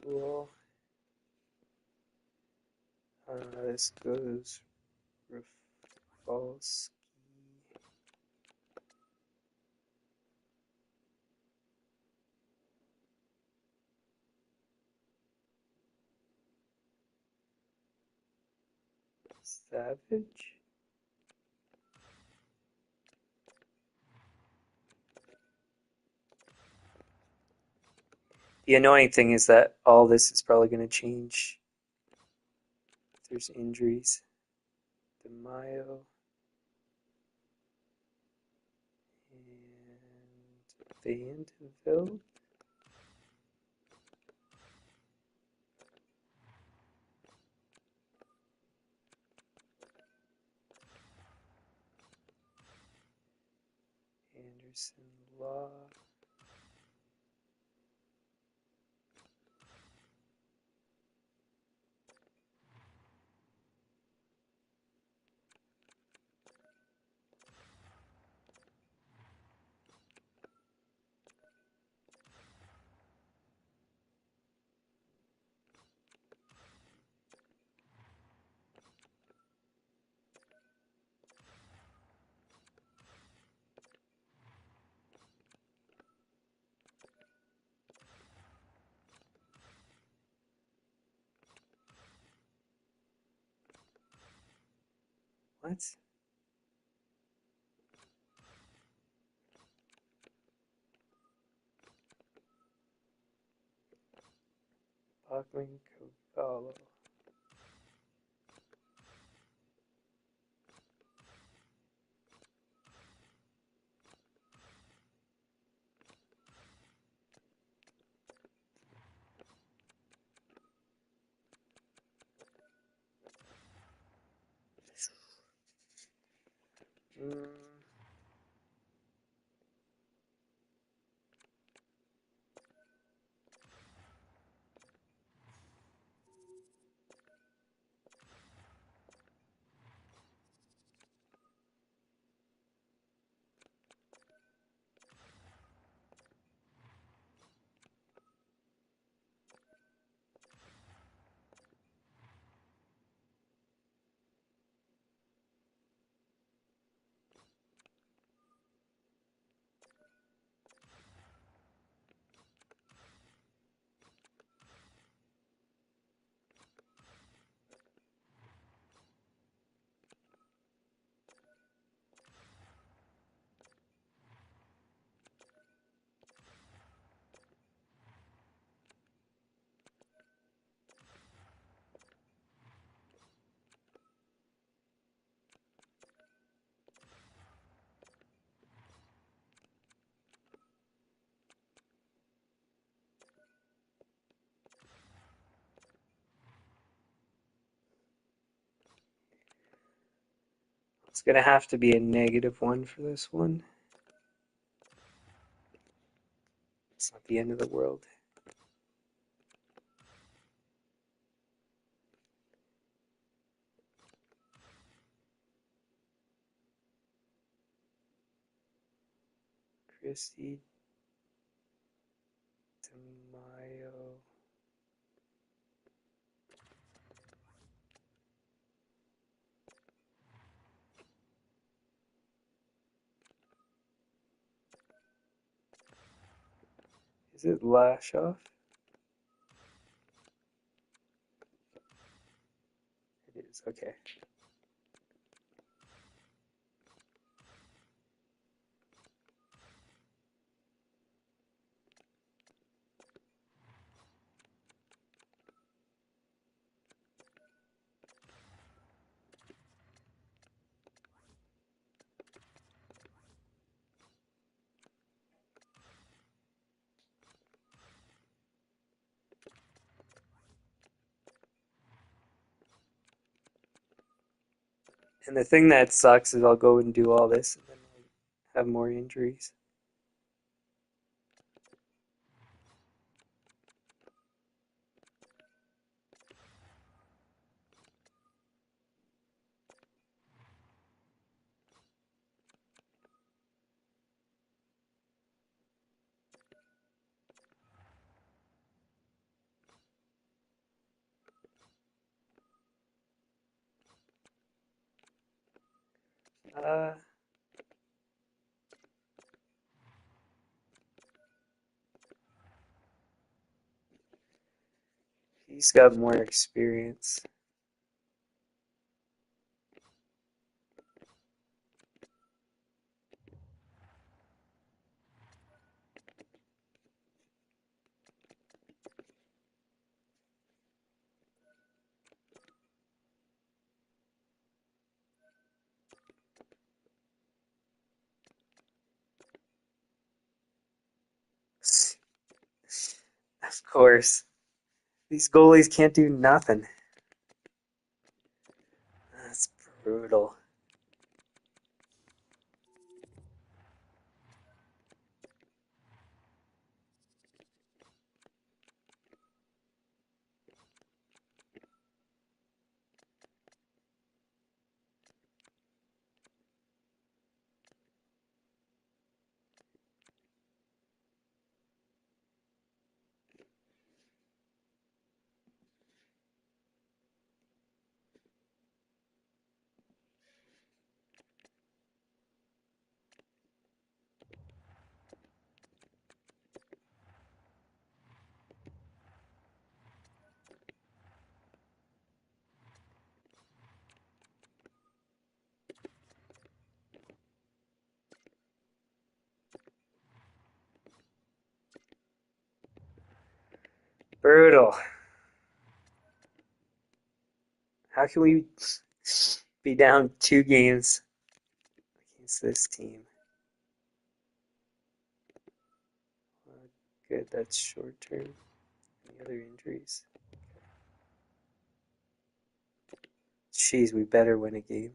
Cool. This goes Rafalski. Savage. The annoying thing is that all this is probably going to change if there's injuries. De Mayo and Vanderbilt. Anderson Law. What? Bachman Cavallo. Mm, it's gonna have to be a -1 for this one. It's not the end of the world. Chrissy DeMaio. Is it Lashoff? It is, okay. And the thing that sucks is I'll go and do all this and then I'll have more injuries. Uh, he's got more experience. Of course. These goalies can't do nothing. That's brutal. Brutal. How can we be down 2 games against this team? Good, that's short term. Any other injuries? Jeez, we better win a game.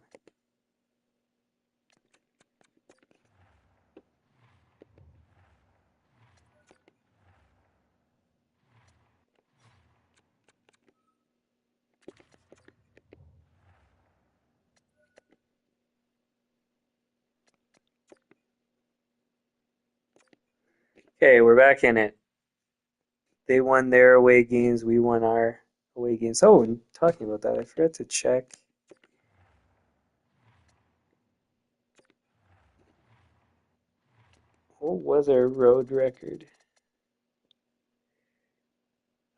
Okay, we're back in it. They won their away games. We won our away games. Oh, and talking about that, I forgot to check. What was our road record?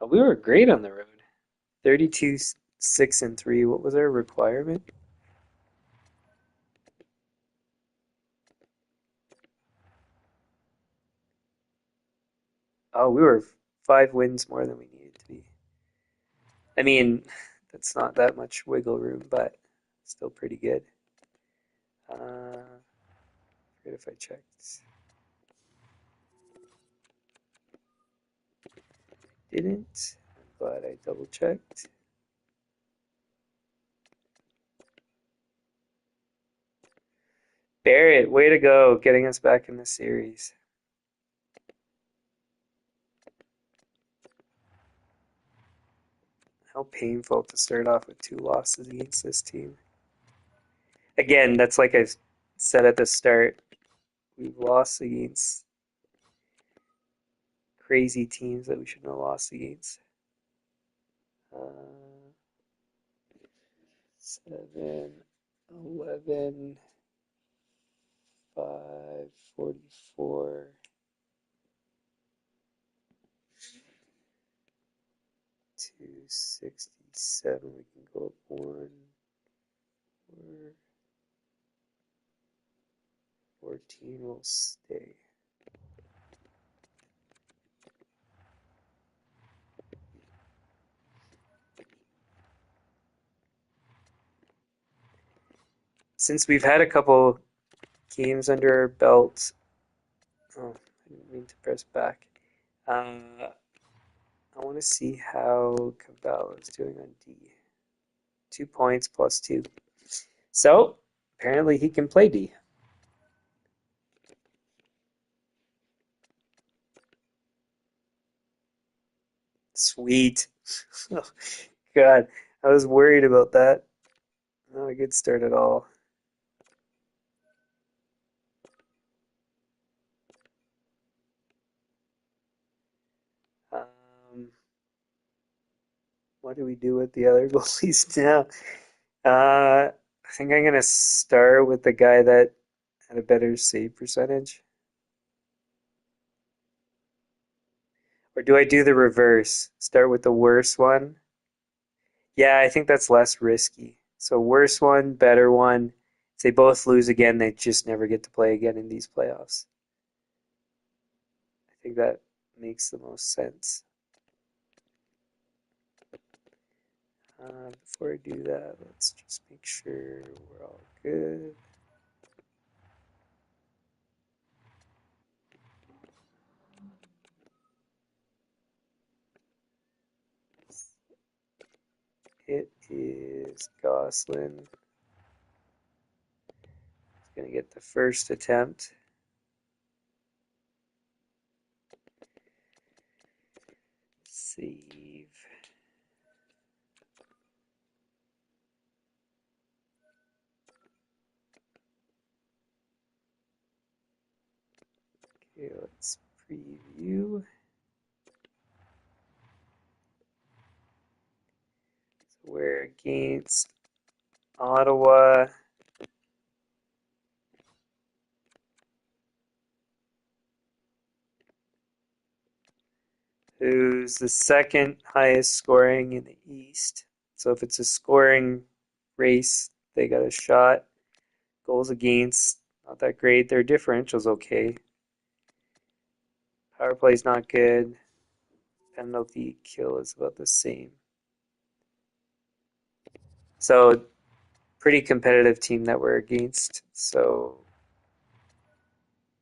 Oh, we were great on the road. 32, 6, and 3. What was our requirement? Oh, we were 5 wins more than we needed to be. I mean, that's not that much wiggle room, but still pretty good. Good if I checked. Didn't. I'm glad I double checked. Barrett, way to go, getting us back in the series. How painful to start off with 2 losses against this team. Again, that's like I said at the start. We've lost against crazy teams that we shouldn't have lost against. 7, 11, 5, 44, 267. We can go up 1, 4, 14 will stay. Since we've had a couple games under our belt, oh, I didn't mean to press back. I want to see how Cabela's doing on D. 2 points plus 2. So, apparently he can play D. Sweet. Oh, God, I was worried about that. Not a good start at all. Um, what do we do with the other goalies now? I think I'm gonna start with the guy that had a better save percentage. Or do I do the reverse? Start with the worst one? Yeah, I think that's less risky. So worst one, better one. If they both lose again, they just never get to play again in these playoffs. I think that makes the most sense. Before I do that, let's just make sure we're all good. It is Goslin. He's going to get the first attempt. Save. Okay, let's preview. So we're against Ottawa. Who's the second highest scoring in the East. So if it's a scoring race, they got a shot. Goals against, not that great. Their differential's okay. Power play's not good. penalty kill is about the same. So pretty competitive team that we're against. So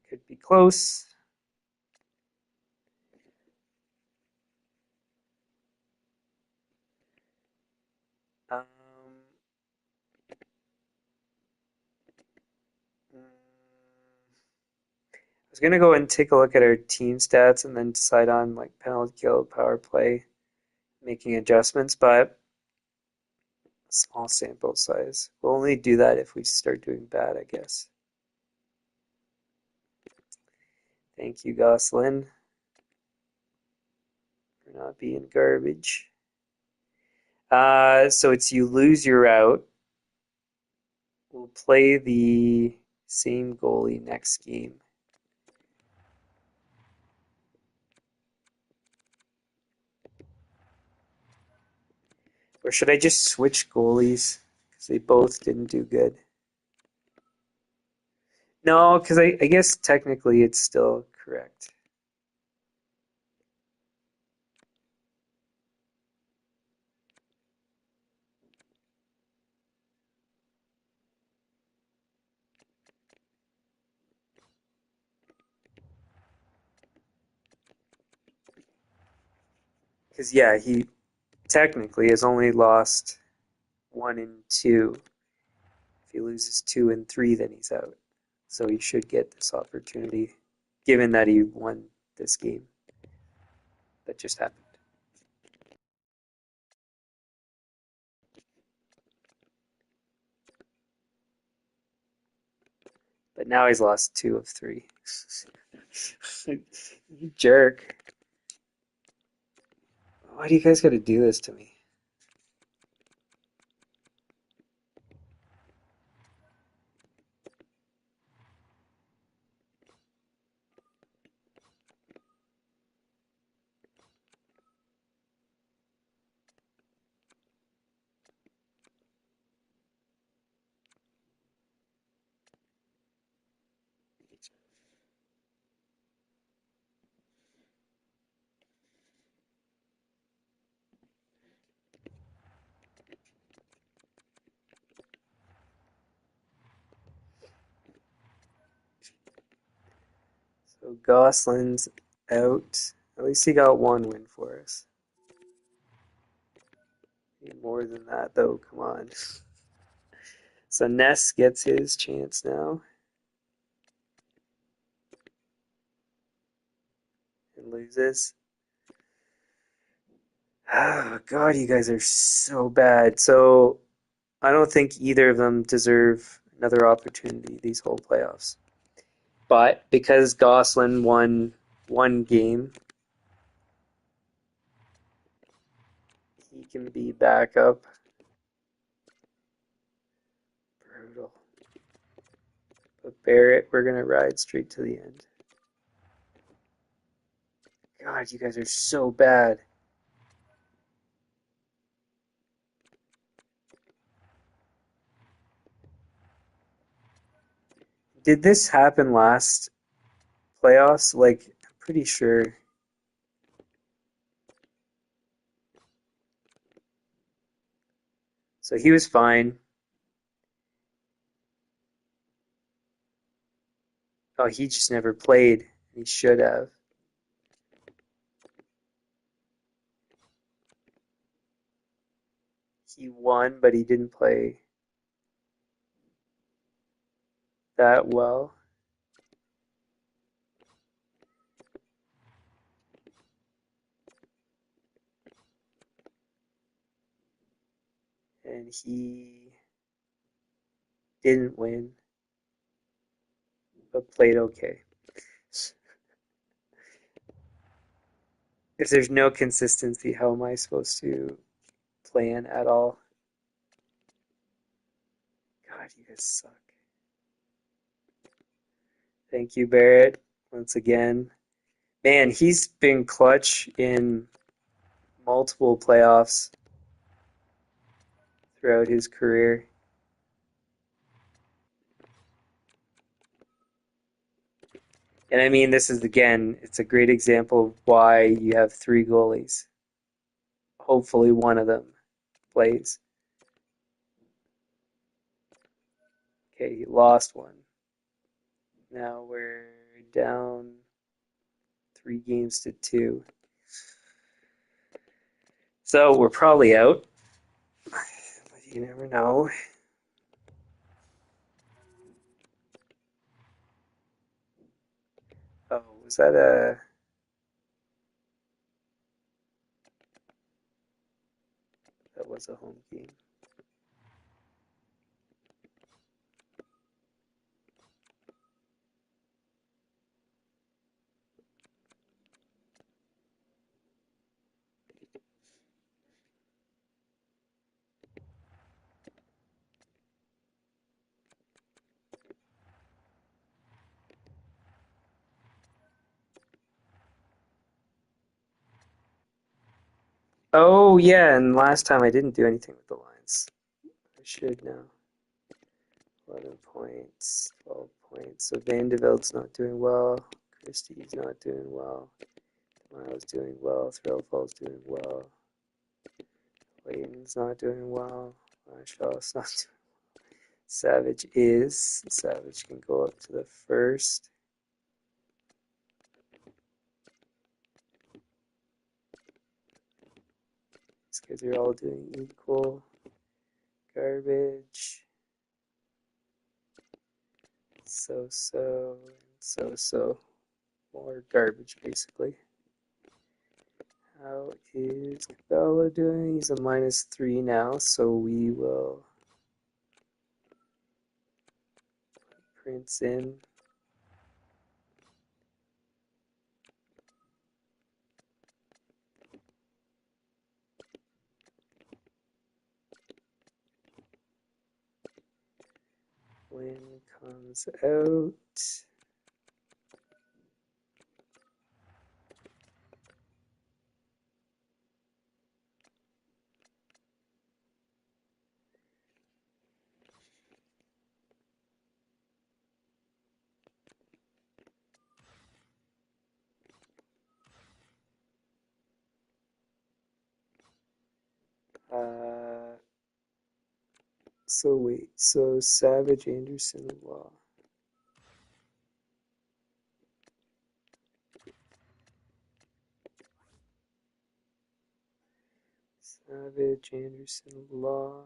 could be close. Um, I was gonna go and take a look at our team stats and then decide on like penalty kill, power play, making adjustments, but small sample size. We'll only do that if we start doing bad, I guess. Thank you, Goslin, for not being garbage. So it's you lose your route. We'll play the same goalie next game. Or should I just switch goalies? Because they both didn't do good. No, because I guess technically it's still correct. Because, yeah, he technically has only lost 1 and 2. If he loses 2 and 3, then he's out. So he should get this opportunity, given that he won this game that just happened. But now he's lost 2 of 3. You jerk. Why do you guys gotta do this to me? So Goslin's out. At least he got 1 win for us. Need more than that, though. Come on. So Ness gets his chance now and loses. Oh, God, you guys are so bad. So I don't think either of them deserve another opportunity these whole playoffs. But because Goslin won 1 game, he can be back up. Brutal. But Barrett, we're going to ride straight to the end. God, you guys are so bad. Did this happen last playoffs? Like, I'm pretty sure. So he was fine. Oh, he just never played. He should have. He won, but he didn't play that well. And he didn't win, but played okay. If there's no consistency, how am I supposed to plan at all? God, you guys suck. Thank you, Barrett, once again. Man, he's been clutch in multiple playoffs throughout his career. And I mean, this is again, it's a great example of why you have three goalies. Hopefully, one of them plays. Okay, he lost one. Now we're down 3 games to 2. So we're probably out, but you never know. Oh, was that a? That was a home game. Oh yeah, and last time I didn't do anything with the lines. I should now. 11 points, 12 points. So Vandevelde's not doing well. Christie's not doing well. Miles doing well. Thrillfall's doing well. Layton's not doing well. Marshall's not doing well. Savage is. Savage can go up to the first. These guys are all doing equal. Garbage. So-so. So-so. More garbage, basically. How is Cabela doing? He's a -3 now, so we will Prince in. When comes out. Uh, so wait, so Savage, Anderson, Law. Savage, Anderson, Law.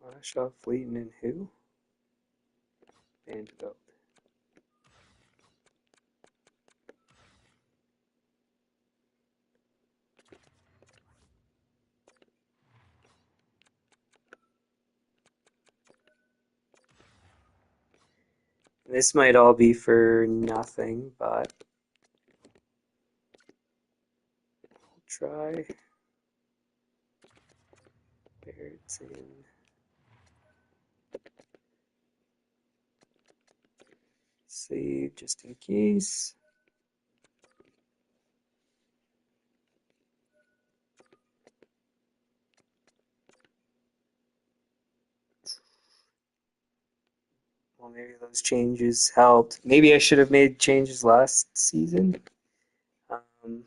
Lashoff, Fleeton, and who? Vanderbilt. This might all be for nothing, but I'll try. Barrett's in. Save just in case. Well, maybe those changes helped. Maybe I should have made changes last season. Um,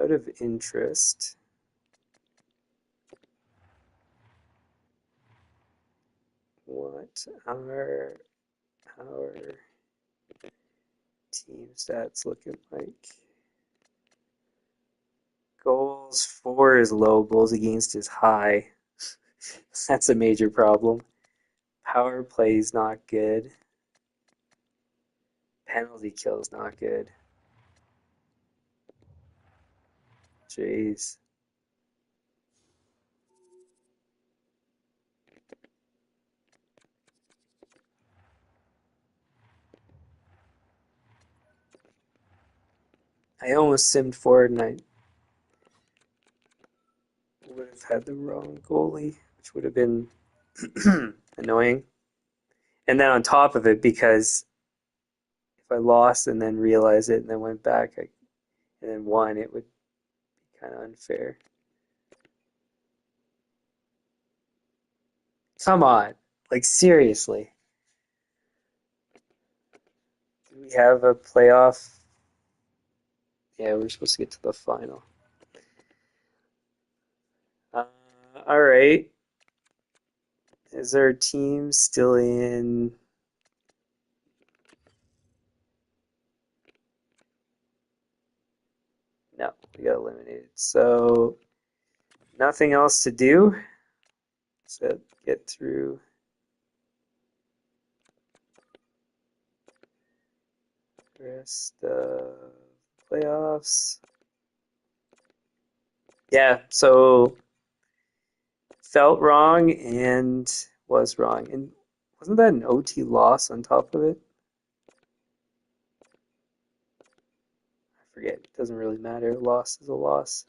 out of interest, what are our team stats looking like? Goals for is low, goals against is high. That's a major problem. Power play is not good. Penalty kill is not good. Jeez. I almost simmed forward and I would have had the wrong goalie, which would have been annoying. And then on top of it, because if I lost and then realized it and then went back and then won, it would be kind of unfair. Come on. Like, seriously. Do we have a playoff? Yeah, we're supposed to get to the final. Uh, all right. Is our team still in? No, we got eliminated. So nothing else to do except get through the rest of playoffs. Yeah, so felt wrong and was wrong. And wasn't that an OT loss on top of it? I forget. It doesn't really matter. A loss is a loss.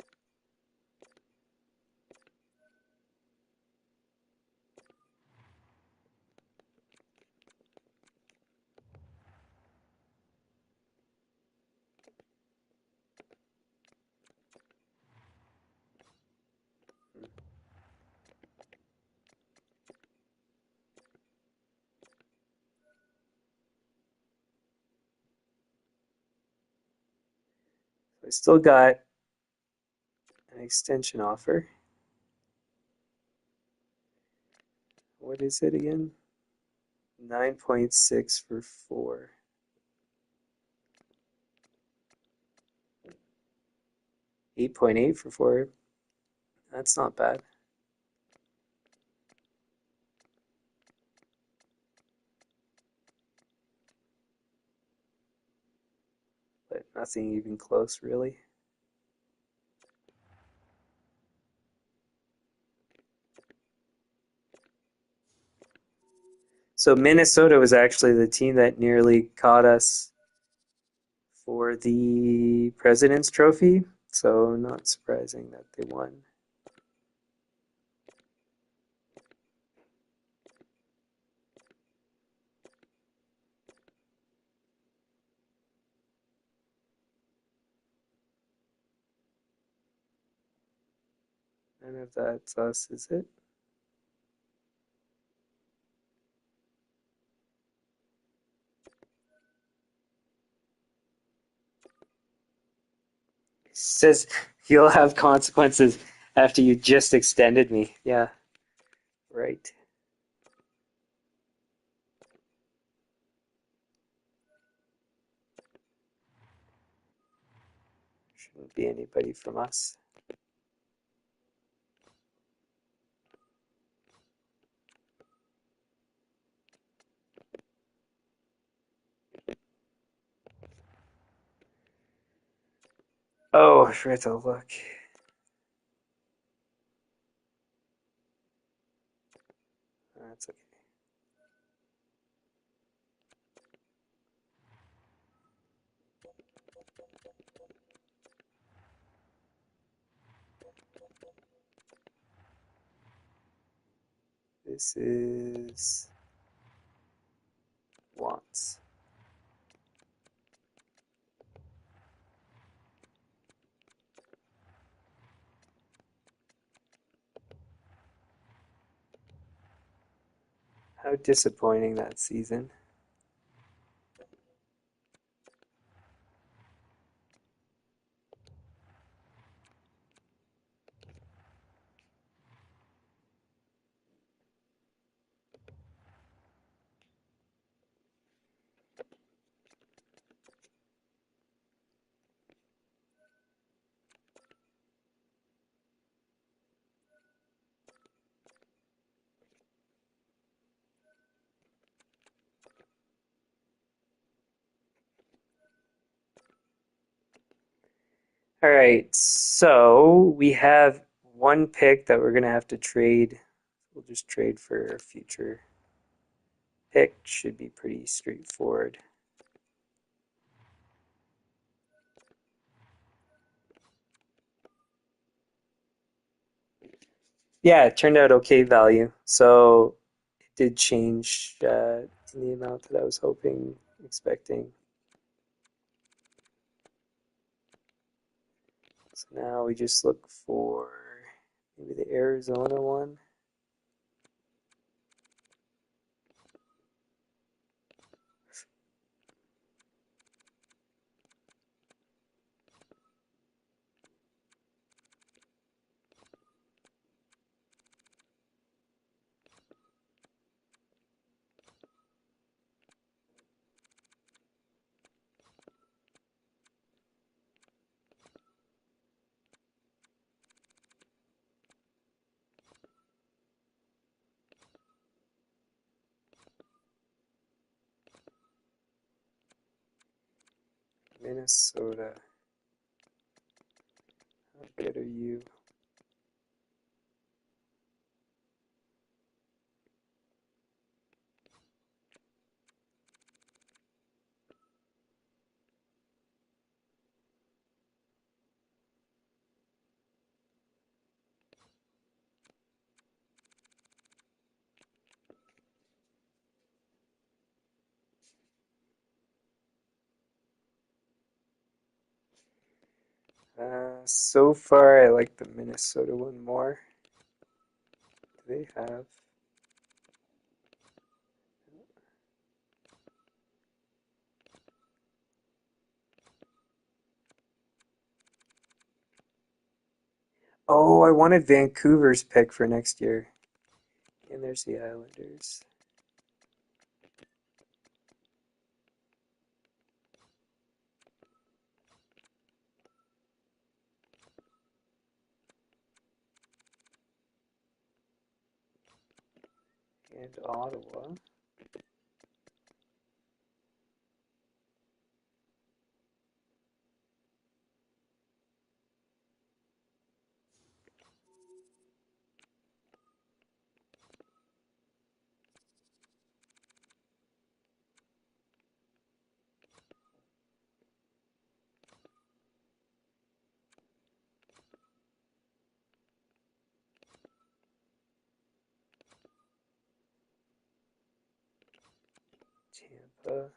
I still got an extension offer. What is it again? 9.6 for 4. 8.8 for 4. That's not bad. But nothing even close, really. So Minnesota was actually the team that nearly caught us for the President's Trophy. So not surprising that they won. None of that's us, is it? It says you'll have consequences after you just extended me. Yeah, right. Shouldn't be anybody from us. Oh, I forgot to look. That's okay. This is wants. How disappointing that season. All right, so we have one pick that we're gonna have to trade. We'll just trade for a future pick. Should be pretty straightforward. Yeah, it turned out okay value. So it did change in the amount that I was hoping, expecting. So now we just look for maybe the Arizona one. Minnesota. How good are you? So far, I like the Minnesota one more. Do they have? Oh, I wanted Vancouver's pick for next year. And there's the Islanders. And Ottawa. Tampa.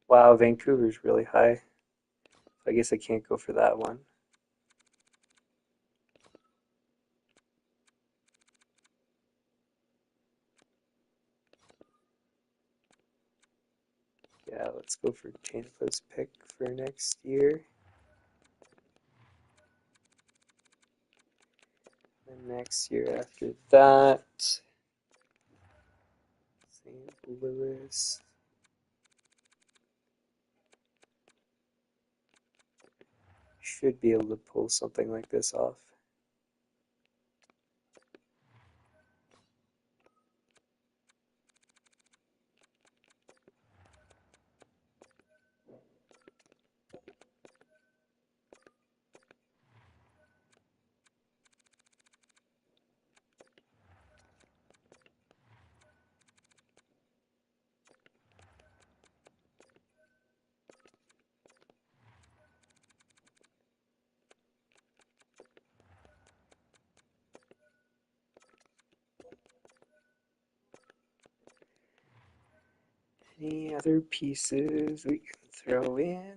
Wow, Vancouver's really high. I guess I can't go for that one. Yeah, let's go for Tampa's pick for next year. And next year after that, St. Louis. Should be able to pull something like this off. Any other pieces we can throw in?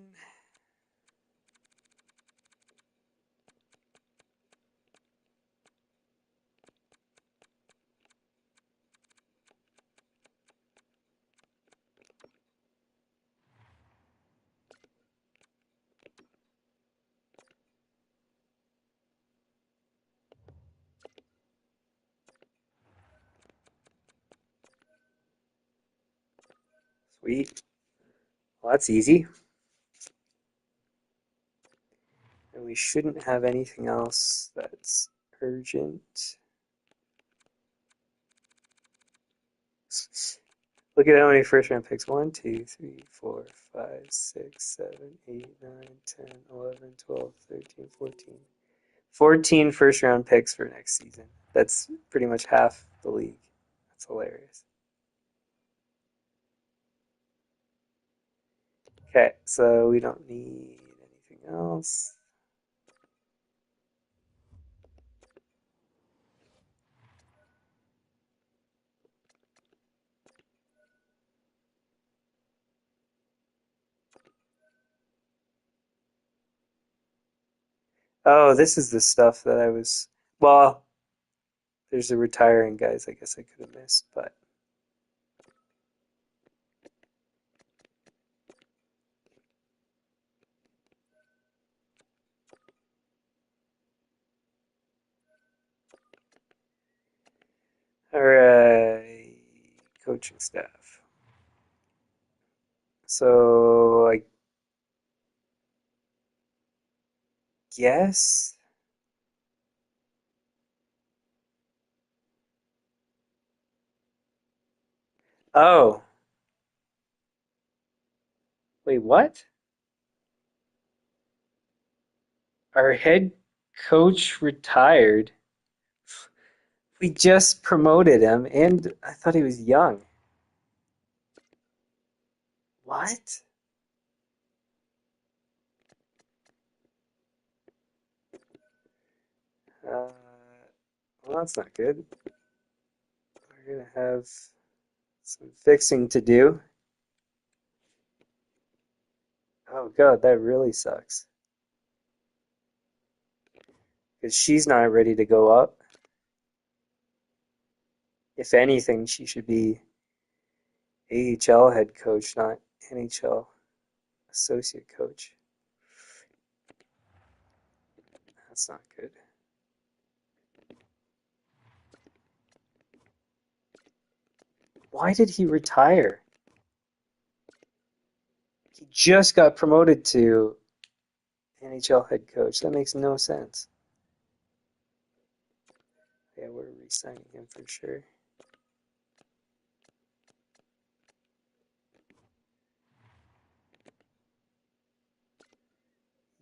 Sweet. Well, that's easy. And we shouldn't have anything else that's urgent. Look at how many first round picks. 1, 2, 3, 4, 5, 6, 7, 8, 9, 10, 11, 12, 13, 14. 14 first round picks for next season. That's pretty much half the league. That's hilarious. Okay, so we don't need anything else. Oh, this is the stuff that I was. Well, there's the retiring guys I guess I could have missed, but. Alright, coaching staff. So I guess. Oh, wait, what? Our head coach retired. We just promoted him, and I thought he was young. What? Uh, well, that's not good. We're gonna have some fixing to do. Oh God, that really sucks. Because she's not ready to go up. If anything, she should be AHL head coach, not NHL associate coach. That's not good. Why did he retire? He just got promoted to NHL head coach. That makes no sense. Yeah, we're re-signing him for sure.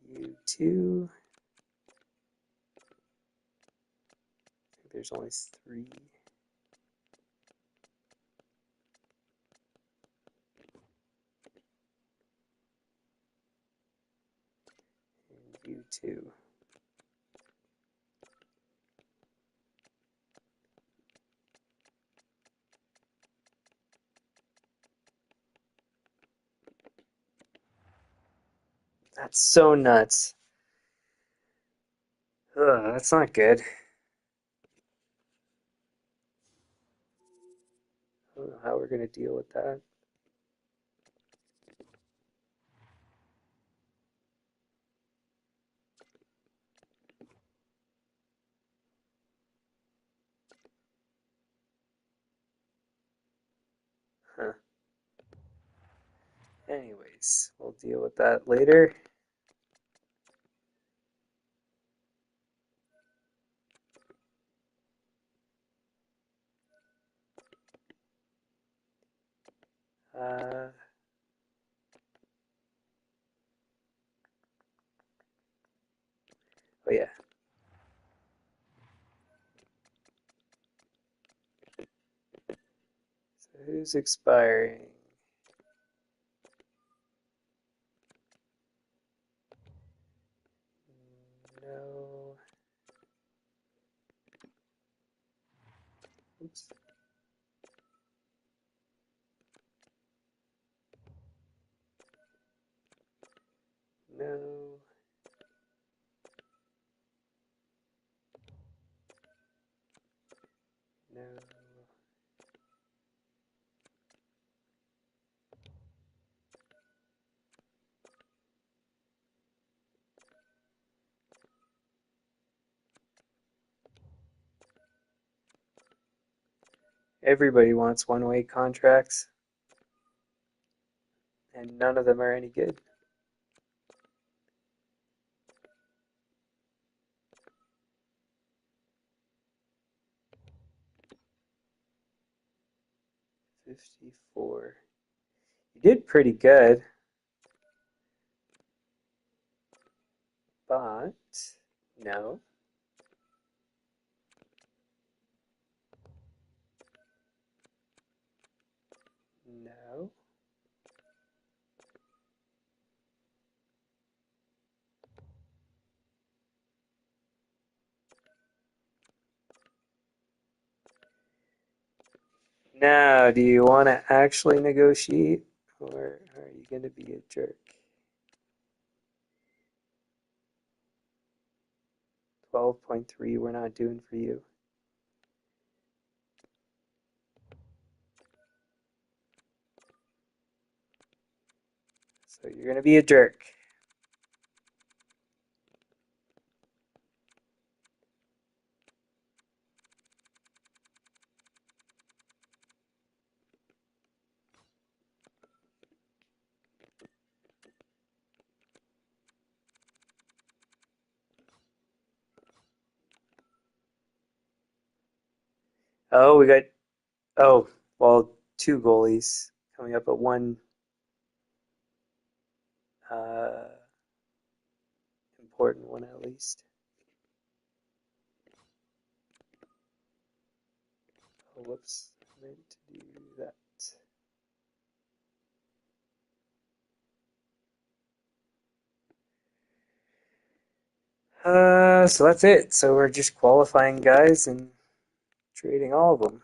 You two. I think there's only 3. And you two. That's so nuts. Ugh, that's not good. I don't know how we're gonna deal with that. Huh. Anyways, we'll deal with that later. Uh, oh yeah. So who's expiring? No. Oops. No. No. Everybody wants one-way contracts, and none of them are any good. 54. You did pretty good, but no, no. Now, do you want to actually negotiate, or are you going to be a jerk? 12.3, we're not doing for you. So you're going to be a jerk. Oh, we got, oh, well, two goalies coming up at one uh, important one at least. Oh, whoops, I meant to do that. So that's it. So we're just qualifying guys and trading all of them.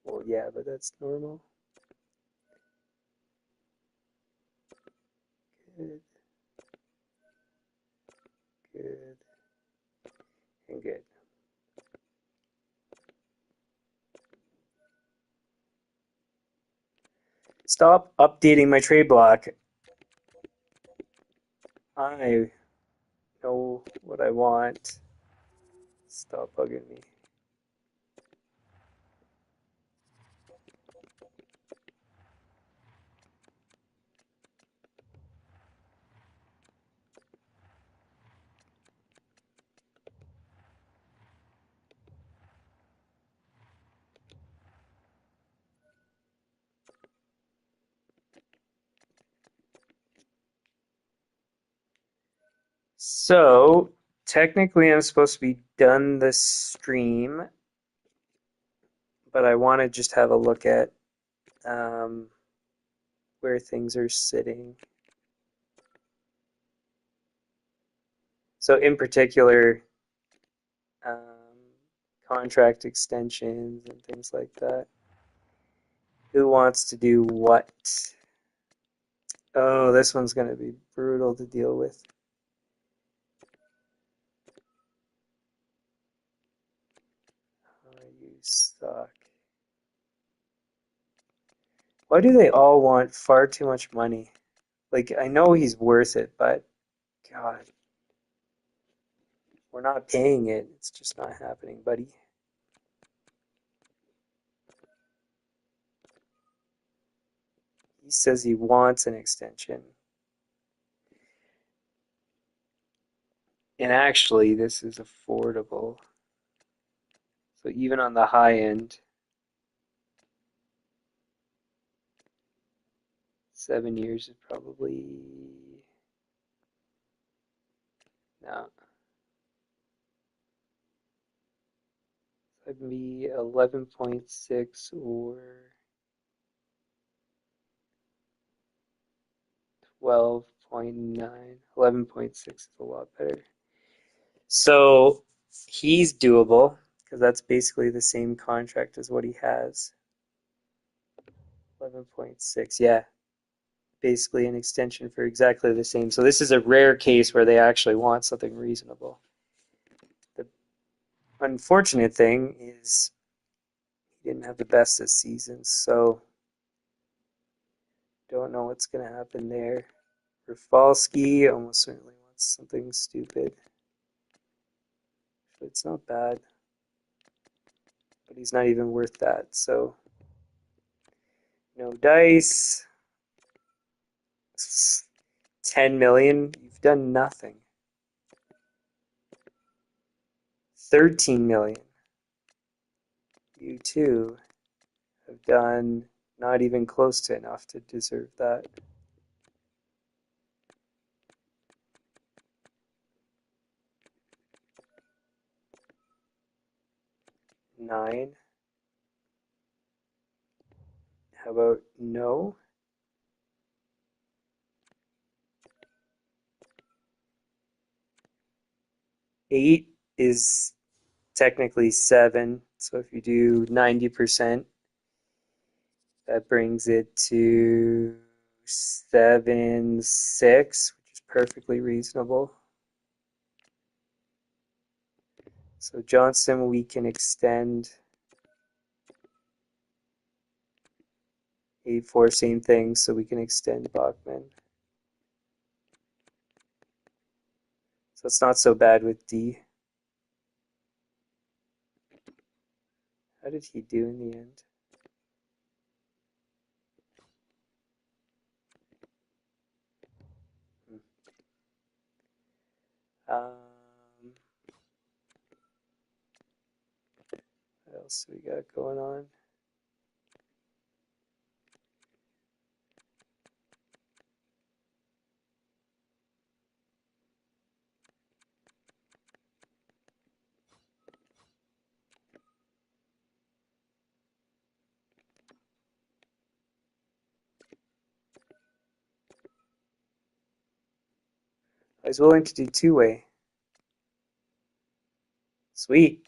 Well, yeah, but that's normal. Good, good, and good. Stop updating my trade block. I know what I want. Stop bugging me. So, technically, I'm supposed to be done this stream, but I want to just have a look at um, where things are sitting. So, in particular, um, contract extensions and things like that. Who wants to do what? Oh, this one's going to be brutal to deal with. Oh, you suck. Why do they all want far too much money? Like, I know he's worth it, but God, we're not paying it. It's just not happening, buddy. He says he wants an extension. And actually, this is affordable. So even on the high end, 7 years is probably no. That'd be 11.6 or 12.9. 11.6 is a lot better. So he's doable because that's basically the same contract as what he has. 11.6, yeah. Basically an extension for exactly the same. So this is a rare case where they actually want something reasonable. The unfortunate thing is he didn't have the best of seasons, so don't know what's going to happen there. Rafalski almost certainly wants something stupid. It's not bad, but he's not even worth that, so no dice. 10 million, you've done nothing. 13 million, you too have done not even close to enough to deserve that. 9, how about no? 8 is technically 7, so if you do 90%, that brings it to 7.6, which is perfectly reasonable. So Johnston, we can extend 8.4, same thing, so we can extend Bachman. So it's not so bad with D. How did he do in the end? What else do we got going on? I was willing to do two-way. Sweet.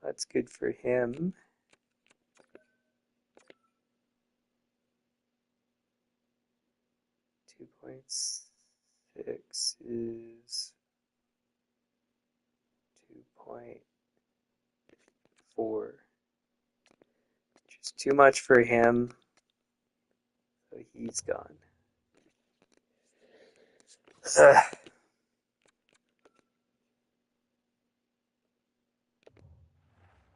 That's good for him. 2.6 is 2.4, which is too much for him, so he's gone. Ugh.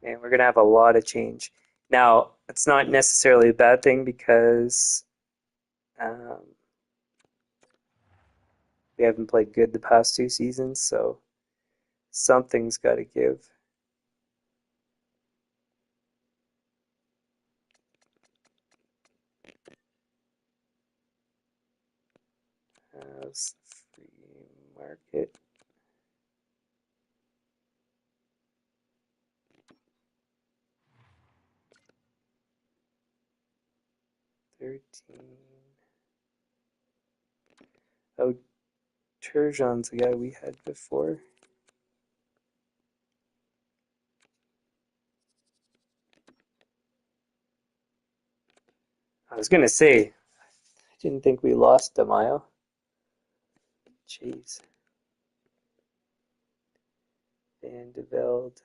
Man, we're gonna have a lot of change. Now, it's not necessarily a bad thing because we haven't played good the past 2 seasons, so something's got to give. How's the free market? $13. Oh, Turgeon's the guy we had before. was gonna say, I didn't think we lost Demayo. Jeez. Van de Velde.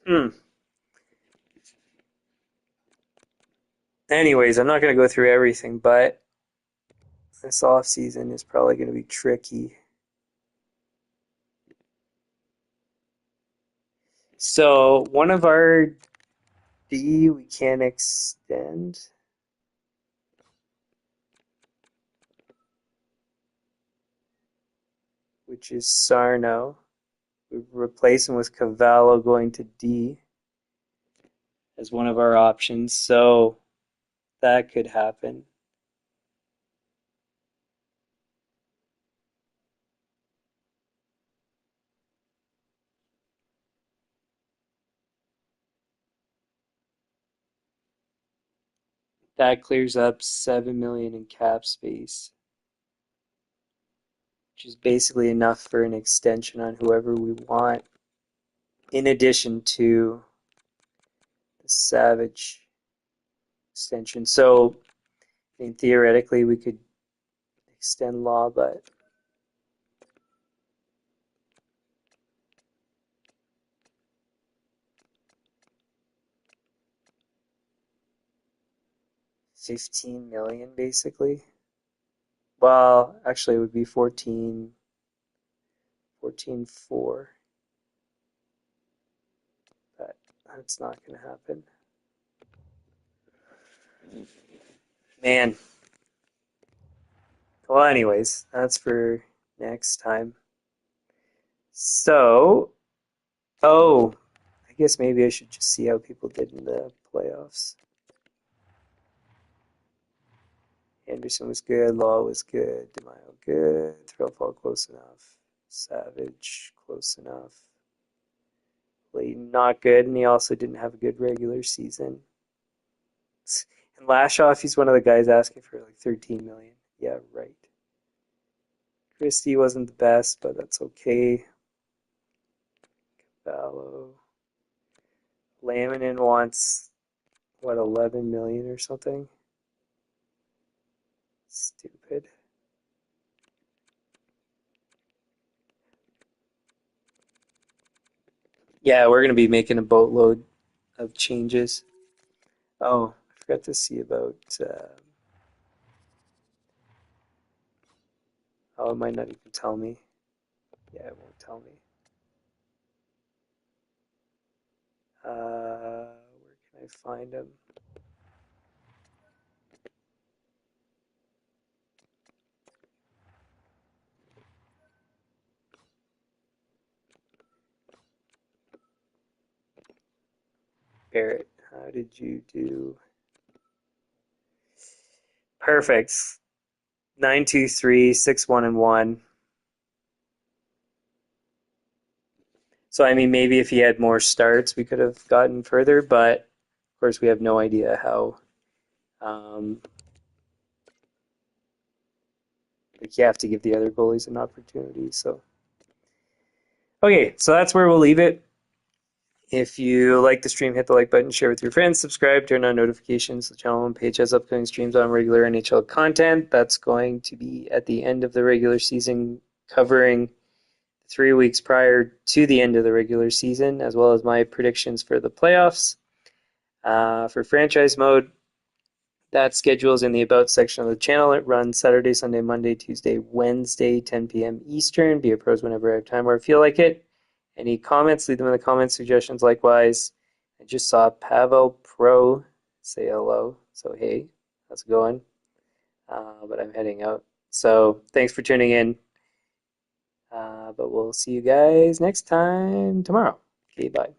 Hmm. Anyways, I'm not gonna go through everything, but this off season is probably gonna be tricky. So one of our D we can't extend, which is Sarno. We replace him with Cavallo going to D as one of our options. So that could happen. That clears up 7 million in cap space, which is basically enough for an extension on whoever we want, in addition to the Savage extension. So, I mean, theoretically, we could extend Law, but 15 million basically. Well, actually, it would be 14, 14.4, but that's not going to happen. Man. Well, anyways, that's for next time. So, oh, I guess maybe I should just see how people did in the playoffs. Anderson was good, Law was good, DeMaio good, Threlfall close enough, Savage close enough, Layton not good, and he also didn't have a good regular season. And Lashoff, he's one of the guys asking for like 13 million. Yeah, right. Christie wasn't the best, but that's okay. Fallow. Laminin wants what, 11 million or something? Stupid. Yeah, we're gonna be making a boatload of changes. Oh, I forgot to see about. Oh, it might not even tell me. Yeah, it won't tell me. Where can I find them? Barrett, how did you do? Perfect. 9-2-3, 6-1 and 1. So I mean, maybe if he had more starts, we could have gotten further. But of course, we have no idea how. Um, like you have to give the other goalies an opportunity. So okay, so that's where we'll leave it. If you like the stream, hit the like button, share with your friends, subscribe, turn on notifications. The channel homepage has upcoming streams on regular NHL content. That's going to be at the end of the regular season, covering 3 weeks prior to the end of the regular season, as well as my predictions for the playoffs. For franchise mode, that schedule is in the About section of the channel. It runs Saturday, Sunday, Monday, Tuesday, Wednesday, 10 p.m. Eastern. Be a pros whenever I have time or I feel like it. Any comments, leave them in the comments, suggestions likewise. I just saw Pavel Pro say hello. So, hey, how's it going? But I'm heading out. So, thanks for tuning in. But we'll see you guys next time tomorrow. Okay, bye.